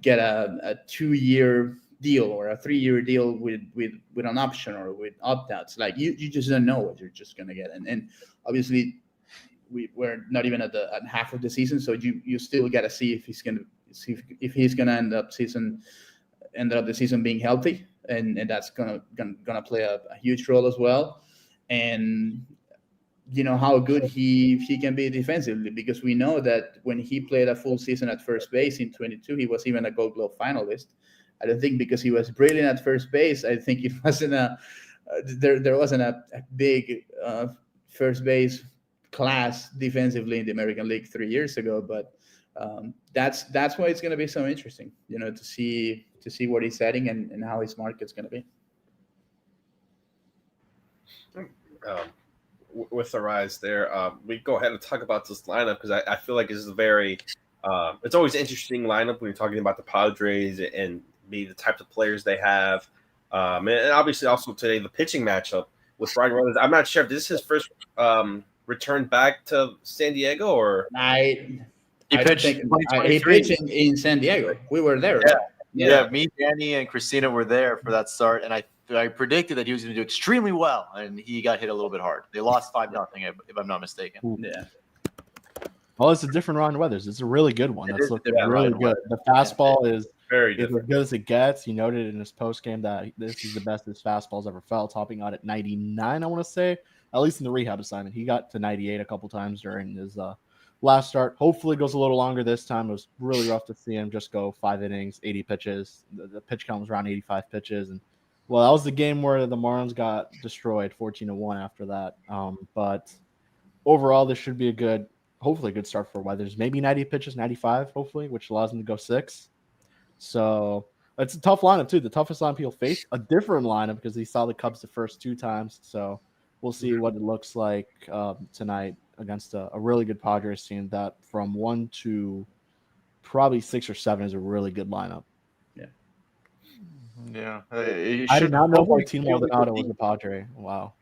get a 2-year deal or a 3-year deal with an option or with opt-outs. Like you just don't know what you're just gonna get, and obviously we're not even at half of the season, so you still gotta see if he's gonna end up the season being healthy, and that's gonna play a huge role as well, and how good he can be defensively, because we know that when he played a full season at first base in 22, he was even a Gold Glove finalist. I don't think because he was brilliant at first base. I think it wasn't there wasn't a big first base class defensively in the American League 3 years ago. But that's why it's going to be so interesting, to see what he's setting and how his market's going to be. With the rise there, we go ahead and talk about this lineup because I feel like this is a very it's always an interesting lineup when you're talking about the Padres and the types of players they have, and obviously also today the pitching matchup with Brian Reynolds. I'm not sure if this is his first return back to San Diego or he pitched in San Diego. We were there. Yeah, me, Danny, and Christina were there for that start, and I predicted that he was going to do extremely well, and he got hit a little bit hard. They lost 5-0, if I'm not mistaken. Ooh. Yeah. Well, it's a different Ryan Weathers. It's a really good one. That's looking really good. The fastball is very as good as it gets. He noted in his post game that this is the best his fastball's ever felt, topping out at 99. I want to say, at least in the rehab assignment, he got to 98 a couple times during his last start. Hopefully, it goes a little longer this time. It was really rough to see him just go 5 innings, 80 pitches. The pitch count was around 85 pitches, and that was the game where the Marlins got destroyed, 14-1 after that. But overall, this should be hopefully a good start for Weathers. Maybe 90 pitches, 95, hopefully, which allows him to go 6. So it's a tough lineup, too. The toughest lineup he'll face. A different lineup because he saw the Cubs the first 2 times. So we'll see what it looks like tonight against a really good Padres team that from 1 to probably 6 or 7 is a really good lineup. Yeah. I did not know Martin Maldonado was a Padre. Wow.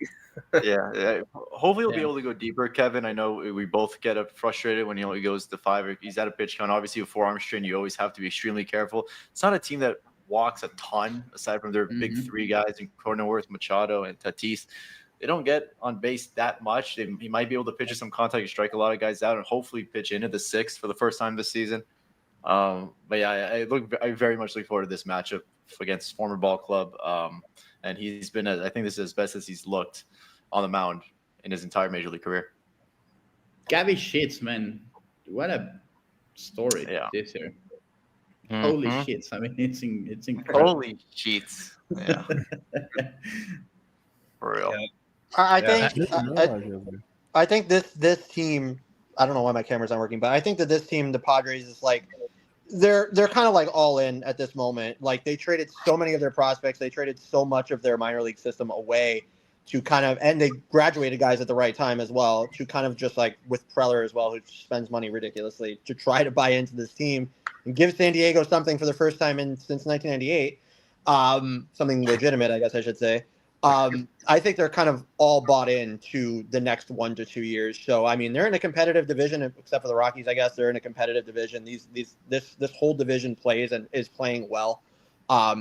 Yeah. Hopefully he'll be able to go deeper, Kevin. I know we both get frustrated when he goes to 5. He's at a pitch count. Obviously, a forearm strain, you always have to be extremely careful. It's not a team that walks a ton, aside from their big 3 guys in Cronenworth, Machado, and Tatis. They don't get on base that much. He might be able to pitch some contact and strike a lot of guys out and hopefully pitch into the 6th for the first time this season. But yeah, I very much look forward to this matchup against former ball club. And he's been, I think this is as best as he's looked on the mound in his entire major league career. Gabby Sheets, man. What a story this year. Holy shits. I mean, it's incredible. Holy sheets. Yeah. For real. Yeah. I think this team, I don't know why my camera's not working, but I think that this team, the Padres, is like they're kind of like all in at this moment. Like they traded so many of their prospects, they traded so much of their minor league system away to kind of, and they graduated guys at the right time as well, to kind of just like with Preller as well, who spends money ridiculously to try to buy into this team and give San Diego something for the first time since 1998, something legitimate, I guess I should say. I think they're kind of all bought in to the next 1 to 2 years. So, I mean, they're in a competitive division, except for the Rockies, I guess. They're in a competitive division. This whole division plays and is playing well.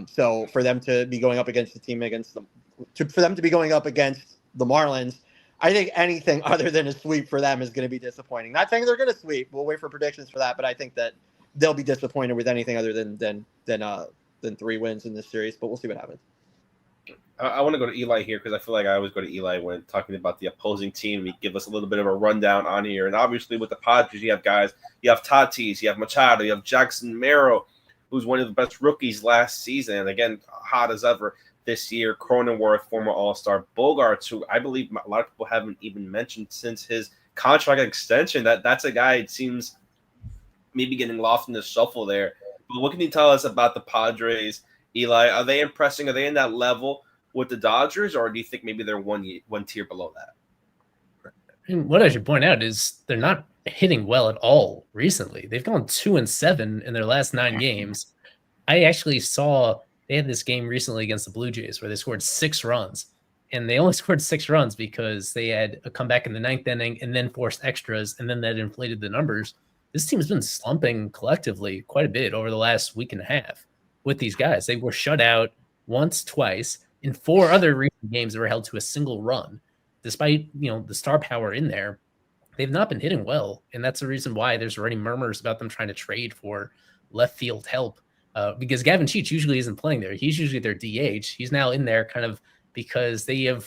So for them to be going up against the team for them to be going up against the Marlins, I think anything other than a sweep for them is going to be disappointing. Not saying they're going to sweep. We'll wait for predictions for that, but I think that they'll be disappointed with anything other than 3 wins in this series. But we'll see what happens. I want to go to Eli here because I feel like I always go to Eli when talking about the opposing team. He give us a little bit of a rundown on here. And obviously with the Padres, you have guys, you have Tatis, you have Machado, you have Jackson Merrill, who's one of the best rookies last season. And again, hot as ever this year. Cronenworth, former All-Star. Bogarts, who I believe a lot of people haven't even mentioned since his contract extension. That's a guy, it seems, maybe getting lost in the shuffle there. But what can you tell us about the Padres, Eli? Are they impressing? Are they in that level with the Dodgers, or do you think maybe they're one tier below that? And what I should point out is they're not hitting well at all recently. They've gone 2-7 in their last 9 games. I actually saw they had this game recently against the Blue Jays where they scored 6 runs, and they only scored 6 runs because they had a comeback in the 9th inning and then forced extras, and then that inflated the numbers. This team has been slumping collectively quite a bit over the last week and a half with these guys. They were shut out once, twice. In 4 other recent games, they were held to a single run. Despite, the star power in there, they've not been hitting well. And that's the reason why there's already murmurs about them trying to trade for left field help. Because Gavin Cheech usually isn't playing there. He's usually their DH. He's now in there kind of because they're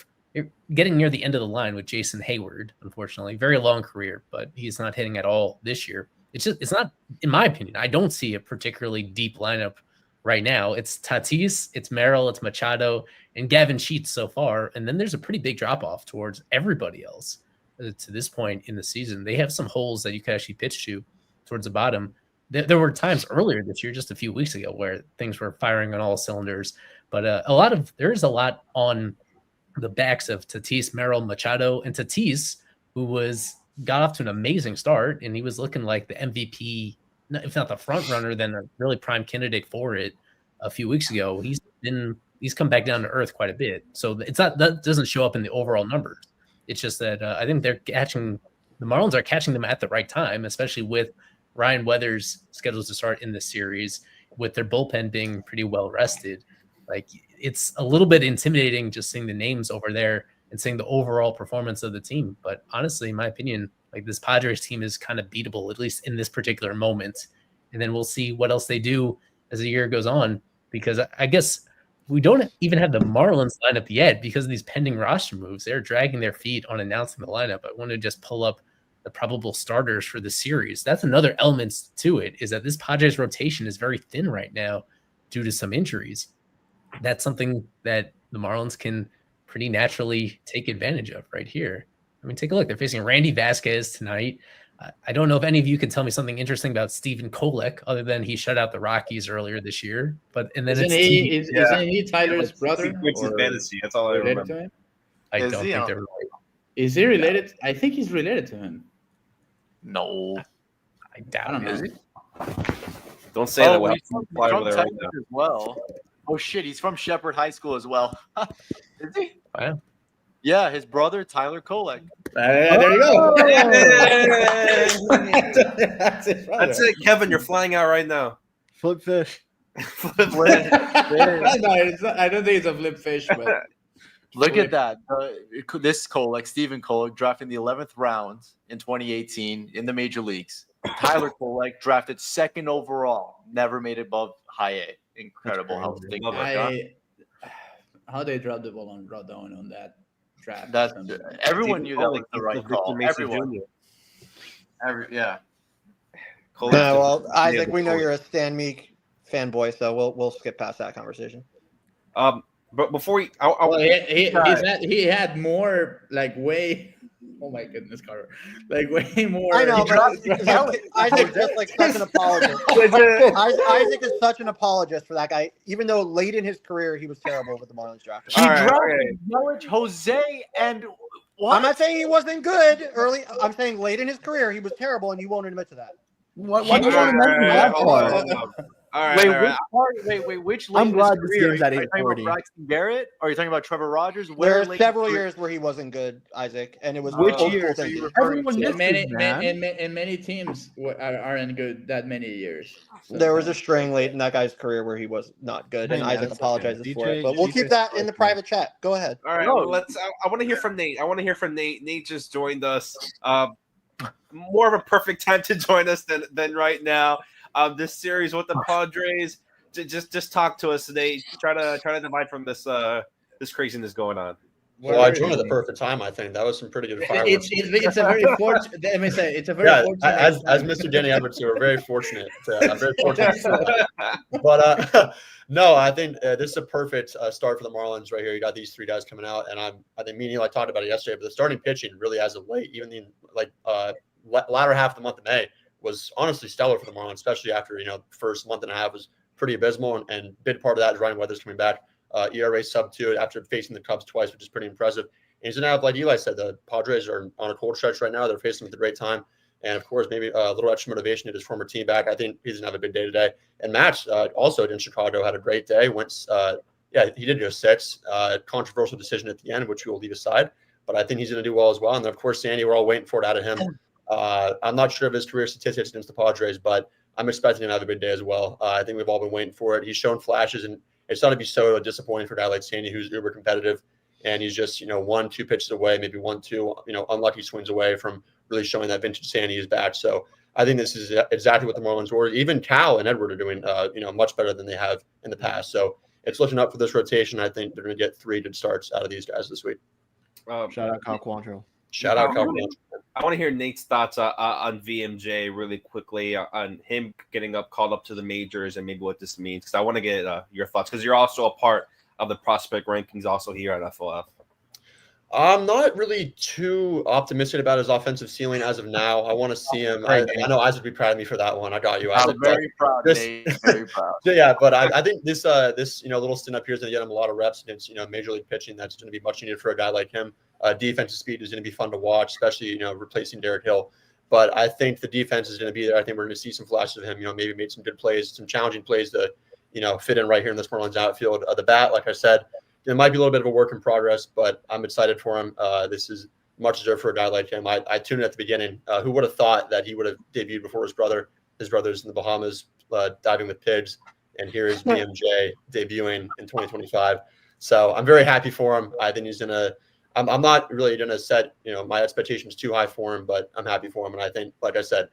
getting near the end of the line with Jason Hayward, unfortunately. Very long career, but he's not hitting at all this year. It's not, in my opinion, I don't see a particularly deep lineup right now. It's Tatis, it's Merrill, it's Machado, and Gavin Sheets so far. And then there's a pretty big drop-off towards everybody else to this point in the season. They have some holes that you could actually pitch to towards the bottom. There were times earlier this year, just a few weeks ago, where things were firing on all cylinders. But there is a lot on the backs of Tatis, Merrill, Machado, and Tatis, who got off to an amazing start, and he was looking like the MVP, if not the front runner, then a really prime candidate for it a few weeks ago. He's come back down to earth quite a bit. So that doesn't show up in the overall numbers. It's just that I think the Marlins are catching them at the right time, especially with Ryan Weathers scheduled to start in the series, with their bullpen being pretty well rested. Like, it's a little bit intimidating just seeing the names over there and seeing the overall performance of the team. But honestly, in my opinion, like, this Padres team is kind of beatable, at least in this particular moment. And then we'll see what else they do as the year goes on, because I guess we don't even have the Marlins lineup yet because of these pending roster moves. They're dragging their feet on announcing the lineup. I want to just pull up the probable starters for the series. That's another element to it, is that this Padres rotation is very thin right now due to some injuries. That's something that the Marlins can pretty naturally take advantage of right here. I mean, take a look. They're facing Randy Vasquez tonight. I don't know if any of you can tell me something interesting about Stephen Kolek, other than he shut out the Rockies earlier this year. But isn't he Tyler's brother? It's fantasy. That's all I remember. I don't think they're related. Is he related? I think he's related to him. No, I doubt it. Is he? Don't say that. He's from Texas as well. Oh shit, he's from Shepherd High School as well. Is he? Wow. Yeah, his brother Tyler Kolek. There you go. That's it, Kevin. You're flying out right now. Flip fish. No, I don't think it's a flip fish, but look at that. This Kolek, Stephen Kolek, drafted in the 11th round in 2018 in the major leagues. Tyler Kolek drafted 2nd overall, never made it above high A. Incredible how things work out. How they dropped the ball on Rodon on that draft. Everyone knew that was the right call. Everyone. Yeah. Well, Isaac, we know you're a Stan Meek fanboy, so we'll skip past that conversation. But before he had more, like, way. Oh my goodness, Carter! Like, way more. I know, but Isaac just like such an apologist. Isaac is such an apologist for that guy, even though late in his career he was terrible with the Marlins draft. He drafted Yelich, Jose, and what? I'm not saying he wasn't good early. I'm saying late in his career he was terrible, and you won't admit to that. Why do you want to mention that part? Wait, which late I'm glad this this game's at are you talking 8:40. about Braxton Garrett? Or are you talking about Trevor Rogers? There are several years where he wasn't good, Isaac, and it was which years are you referring to? Many teams aren't good that many years. So there was a string late in that guy's career where he was not good, and Isaac apologizes for it. But we'll keep that in the private chat. Go ahead. All right, well, I want to hear from Nate. Nate just joined us. More of a perfect time to join us than right now. This series with the Padres. Just talk to us today. Try to divide from this this craziness going on. Well, I joined at the perfect time. I think that was some pretty good fireworks. It's a very fortunate. Let me say it's a very fortunate. As Mr. Denny Edwards, we're very fortunate. I'm very fortunate. But no, I think this is a perfect start for the Marlins right here. You got these three guys coming out, and I think me and Eli talked about it yesterday. But the starting pitching really, as of late, even the latter half of the month of May, was honestly stellar for the Marlins, especially after the first month and a half was pretty abysmal, and big part of that is Ryan Weathers coming back. ERA sub-2 after facing the Cubs twice, which is pretty impressive. And he's gonna have, like Eli said, the Padres are on a cold stretch right now. They're facing with a great time, and of course, maybe a little extra motivation to his former team back. I think he's gonna have a big day today. And Matt, also in Chicago, had a great day. He did go 6. Controversial decision at the end, which we will leave aside. But I think he's gonna do well as well. And then, of course, Sandy, we're all waiting for it out of him. I'm not sure of his career statistics against the Padres, but I'm expecting him to have a big day as well. I think we've all been waiting for it. He's shown flashes, and it's not to be so disappointing for a guy like Sandy, who's uber competitive, and he's just 1-2 pitches away, maybe 1-2 unlucky swings away from really showing that vintage Sandy is back. So I think this is exactly what the Marlins were. Even Cal and Edward are doing much better than they have in the past. So it's looking up for this rotation. I think they're going to get 3 good starts out of these guys this week. Shout out Cal Quantrill. Shout out Cal Quantrill. I want to hear Nate's thoughts on VMJ really quickly, on him called up to the majors, and maybe what this means, because I want to get your thoughts, because you're also a part of the prospect rankings also here at FOF. I'm not really too optimistic about his offensive ceiling as of now. I want to see him. I know Isaac would be proud of me for that one. I got you, Isaac. I'm very proud, Nate. Very proud. Yeah, but I think this little stint up here is going to get him a lot of reps against major league pitching. That's going to be much needed for a guy like him. Defensive speed is going to be fun to watch, especially replacing Derek Hill. But I think the defense is going to be there. I think we're going to see some flashes of him. Maybe made some good plays, some challenging plays to fit in right here in this Marlins outfield. The bat, like I said, it might be a little bit of a work in progress, but I'm excited for him. This is much deserved for a guy like him. I tuned in at the beginning. Who would have thought that he would have debuted before his brother? His brother's in the Bahamas diving with pigs, and here is BMJ debuting in 2025. So I'm very happy for him. I think he's going to – I'm not really going to set my expectations too high for him, but I'm happy for him. And I think, like I said,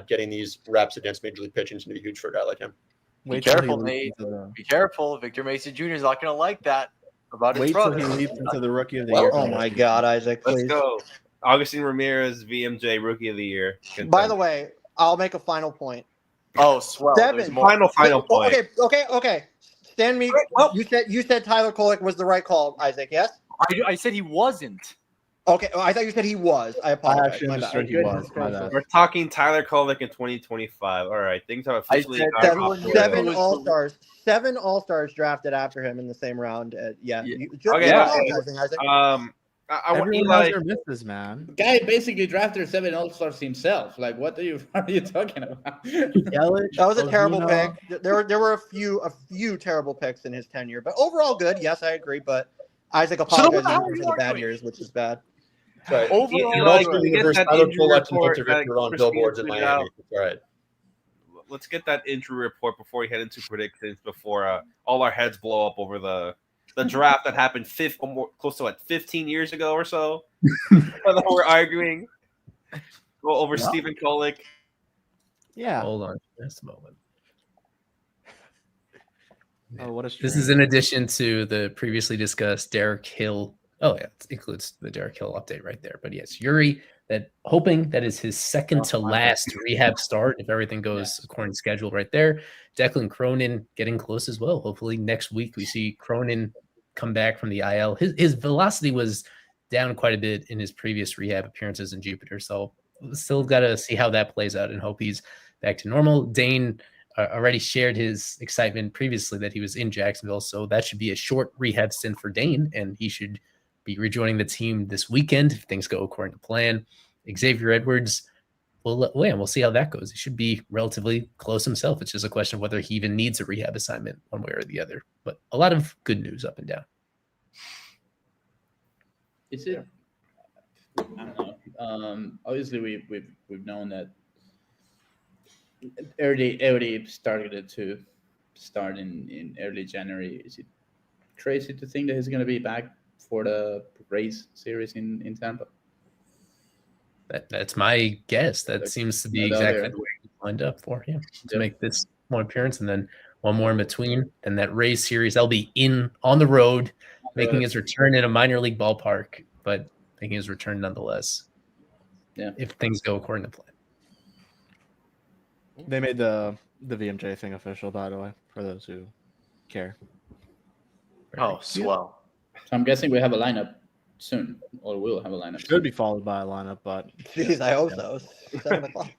getting these reps against major league pitching is going to be huge for a guy like him. Be careful, Nate. Be careful. Victor Mason Jr. is not going to like that. Wait till he leads into the Rookie of the Year. Oh my God, Isaac! Please. Let's go. Augustine Ramirez, VMJ, Rookie of the Year. By the way, I'll make a final point. Oh, swell! Final point. Okay. Stand me. You said Tyler Kolek was the right call, Isaac. Yes. I said he wasn't. Okay, I thought you said he was. I apologize. I actually understood he was. We're talking Tyler Kolek in 2025. All right, things have officially seven All-Stars. 7 All-Stars drafted after him in the same round. Isaac. I want Eli. Misses, man. Guy basically drafted 7 All-Stars himself. Like, what are you talking about? Yelich, that was a terrible pick. There were a few terrible picks in his tenure, but overall good. Yes, I agree. But Isaac apologizes for the bad years, which is bad. Sorry. Overall, on billboards in Miami. All right. Let's get that injury report before we head into predictions. Before all our heads blow up over the draft that happened close to 15 years ago or so. We're arguing over Stephen Kolek. Yeah. Hold on just a moment. Oh, what a This is in addition to the previously discussed Derek Hill. Oh, yeah, it includes the Derek Hill update right there. But yes, Yuri, hoping that is his second to last rehab start if everything goes according to schedule right there. Declan Cronin getting close as well. Hopefully next week we see Cronin come back from the IL. His velocity was down quite a bit in his previous rehab appearances in Jupiter. So still got to see how that plays out and hope he's back to normal. Dane already shared his excitement previously that he was in Jacksonville. So that should be a short rehab stint for Dane, and he should be rejoining the team this weekend if things go according to plan. Xavier Edwards, we'll see how that goes. He should be relatively close himself. It's just a question of whether he even needs a rehab assignment one way or the other. But a lot of good news up and down. Is it? I don't know. Obviously, we've known that early targeted to start in early January. Is it crazy to think that he's going to be back for the Rays series in Tampa? That's my guess. That seems to be exactly the way he lined up for him to make this one appearance and then one more in between. And that Rays series, they'll be on the road making his return in a minor league ballpark, but making his return nonetheless. Yeah, if things go according to plan. They made the VMJ thing official, by the way, for those who care. Oh, swell. So I'm guessing we have a lineup soon, or we'll have a lineup. Should be followed by a lineup, but Jeez, I hope so. 7 o'clock.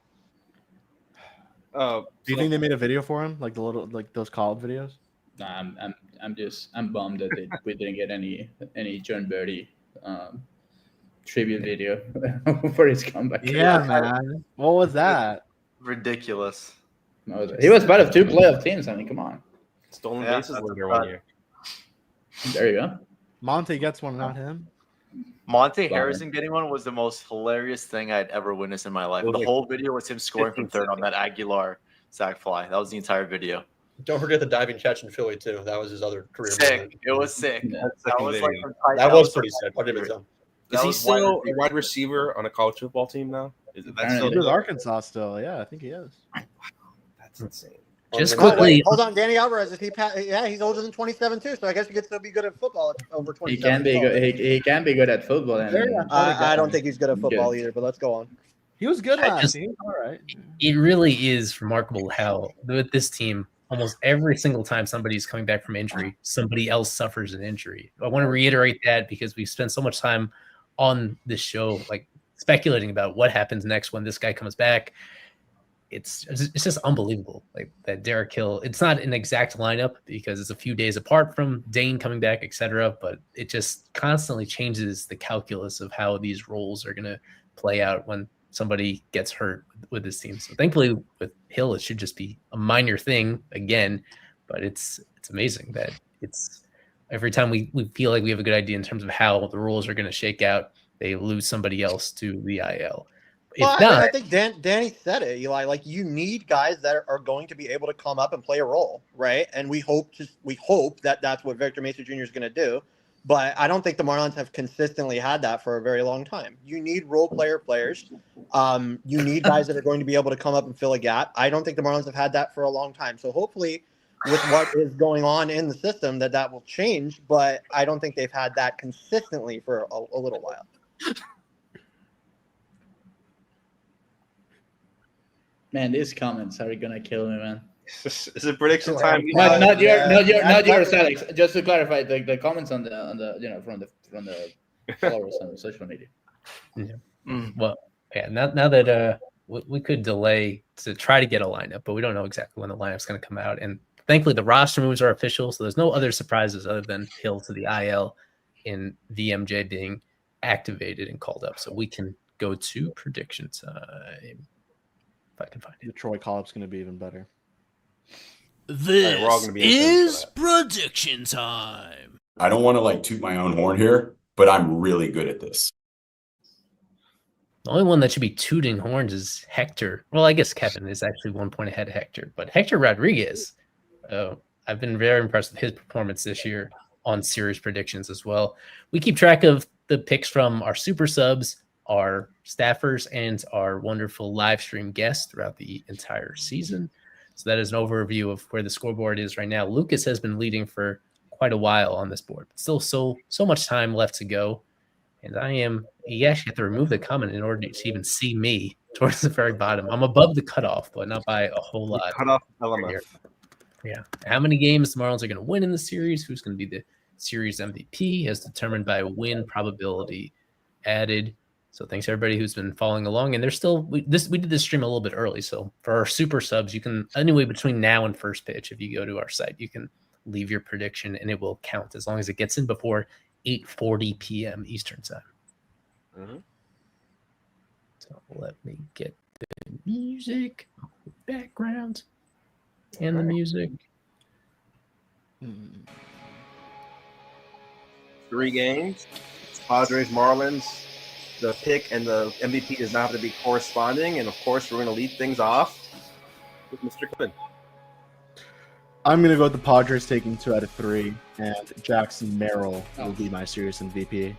Do you think they made a video for him, like the little, like those call-up videos? Nah, I'm bummed that we didn't get any John Birdie tribute video for his comeback. Yeah, man. What was that? Ridiculous. He was part of 2 playoff teams. I mean, come on. Stolen bases leader 1 year. There you go. Monte gets one, not him. Monte Harrison getting one was the most hilarious thing I'd ever witnessed in my life. The whole video was him scoring from third on that Aguilar sac fly. That was the entire video. Don't forget the diving catch in Philly too. That was his other career. Sick. moment. It was sick. Yeah. That was like That was pretty sick. I'll give it to him. Is he still a wide receiver on a college football team now? Is that still He's with Arkansas still. Yeah, I think he is. That's insane. Just Oh, wait, quickly, hold on, Danny Alvarez. Is he? Yeah, he's older than 27 too. So I guess he could still be good at football at over 27. He can be good. He can be good at football. And I don't think he's good at football either. But let's go on. He was good I last just- year. All right. it really is remarkable how with this team, almost every single time somebody's coming back from injury, somebody else suffers an injury. I want to reiterate that because we've spent so much time on this show, like speculating about what happens next when this guy comes back. It's just unbelievable. Like that Derek Hill, it's not an exact lineup because it's a few days apart from Dane coming back, etc. But it just constantly changes the calculus of how these roles are going to play out when somebody gets hurt with this team. So thankfully with Hill, it should just be a minor thing again, but it's amazing that it's every time we feel like we have a good idea in terms of how the rules are going to shake out, they lose somebody else to the IL. Well, I think Danny said it, Eli. Like you need guys that are going to be able to come up and play a role, right? And we hope that that's what Victor Mesa Jr. is going to do. But I don't think the Marlins have consistently had that for a very long time. You need role players. You need guys that are going to be able to come up and fill a gap. I don't think the Marlins have had that for a long time. So hopefully with what is going on in the system that will change. But I don't think they've had that consistently for a little while. Man, these comments are gonna kill me, man. Is it prediction time? Not yours, Alex. Just to clarify, the comments on the from the followers on social media. Yeah. Well, yeah. Now that we could delay to try to get a lineup, but we don't know exactly when the lineup's going to come out. And thankfully, the roster moves are official, so there's no other surprises other than Hill to the IL and VMJ being activated and called up. So we can go to prediction time. If I can find it. The Troy call-up's going to be even better. This we're all gonna be is prediction time. I don't want to like toot my own horn here, but I'm really good at this. The only one that should be tooting horns is Hector. Well, I guess Kevin is actually 1 point ahead of Hector, but Hector Rodriguez, I've been very impressed with his performance this year on series predictions as well. We keep track of the picks from our super subs, our staffers, and our wonderful live stream guests throughout the entire season. So that is an overview of where the scoreboard is right now. Lucas has been leading for quite a while on this board, but still so much time left to go. And you actually have to remove the comment in order to even see me towards the very bottom. I'm above the cutoff, but not by a whole lot. Cutoff element. Yeah. How many games the Marlins are going to win in the series? Who's going to be the series MVP as determined by win probability added. So thanks everybody who's been following along. And there's still we did this stream a little bit early. So for our super subs, you can anyway between now and first pitch, if you go to our site, you can leave your prediction and it will count as long as it gets in before 8:40 p.m. Eastern time. Mm-hmm. So let me get the music, background, and the music. 3 games. It's Padres, Marlins. The pick and the MVP does not have to be corresponding. And, of course, we're going to lead things off with Mr. Quinn. I'm going to go with the Padres taking 2 out of 3, and Jackson Merrill will be my series MVP.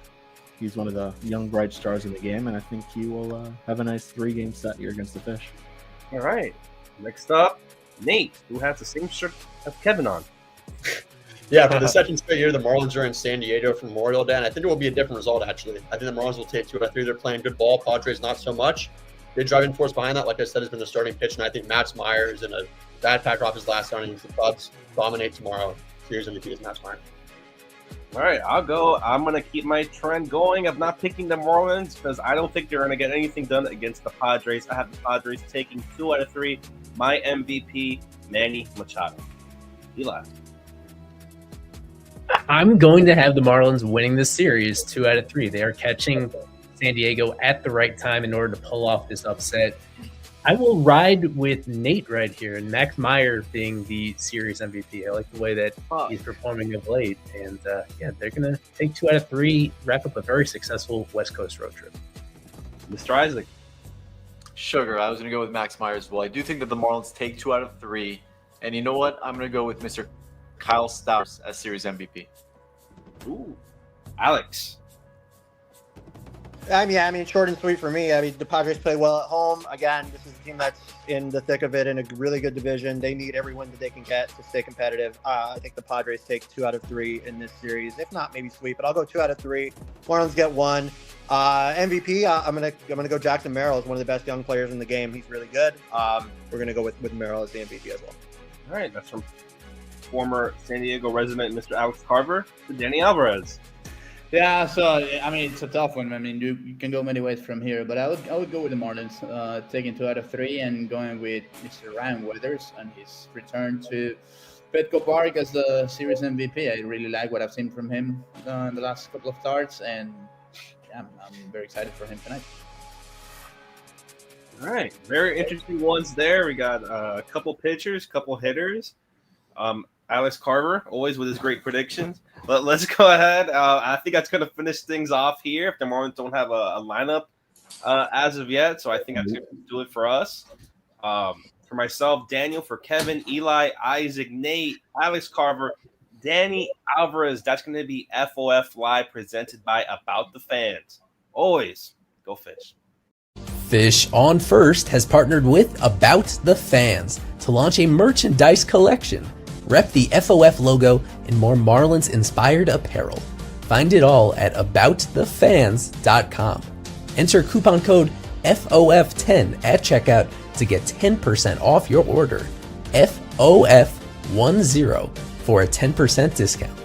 He's one of the young, bright stars in the game, and I think he will have a nice 3-game set here against the Fish. All right. Next up, Nate, who has the same shirt as Kevin on. Yeah, for the second straight year, the Marlins are in San Diego for Memorial Day, and I think it will be a different result, actually. I think the Marlins will take 2 out of 3. They're playing good ball. Padres, not so much. The driving force behind that, like I said, has been the starting pitch, and I think Max Meyer is in a bad patch off his last outing against the Cubs. Dominate tomorrow. Series MVP is Max Meyer. All right, I'll go. I'm going to keep my trend going of not picking the Marlins because I don't think they're going to get anything done against the Padres. I have the Padres taking 2 out of 3. My MVP, Manny Machado. Eli. I'm going to have the Marlins winning this series 2 out of 3. They are catching San Diego at the right time in order to pull off this upset. I will ride with Nate right here, and Max Meyer being the series MVP. I like the way that he's performing of late. And yeah, they're going to take 2 out of 3, wrap up a very successful West Coast road trip. Mr. Isaac. Sugar. I was going to go with Max Meyer as well. I do think that the Marlins take 2 out of 3. And you know what? I'm going to go with Mr. Kyle Stowers as series MVP. Ooh. Alex. I mean, short and sweet for me. I mean, the Padres play well at home. Again, this is a team that's in the thick of it in a really good division. They need every win that they can get to stay competitive. I think the Padres take 2 out of 3 in this series. If not, maybe sweep, but I'll go 2 out of 3. Marlins get 1. MVP, I'm gonna go Jackson Merrill as one of the best young players in the game. He's really good. We're gonna go with Merrill as the MVP as well. All right, that's from former San Diego resident Mr. Alex Carver to Danny Alvarez. Yeah, so I mean it's a tough one. I mean you can go many ways from here, but I would go with the Marlins, taking 2 out of 3 and going with Mr. Ryan Weathers and his return to Petco Park as the series MVP. I really like what I've seen from him in the last couple of starts, and yeah, I'm very excited for him tonight. All right, very interesting ones there. We got a couple pitchers, couple hitters. Alex Carver, always with his great predictions. But let's go ahead. I think that's going to finish things off here if the Marlins don't have a lineup as of yet. So I think that's going to do it for us. For myself, Daniel, for Kevin, Eli, Isaac, Nate, Alex Carver, Danny Alvarez. That's going to be FOF Live presented by About the Fans. Always go Fish. Fish on First has partnered with About the Fans to launch a merchandise collection. Rep the FOF logo and more Marlins-inspired apparel. Find it all at aboutthefans.com. Enter coupon code FOF10 at checkout to get 10% off your order. FOF10 for a 10% discount.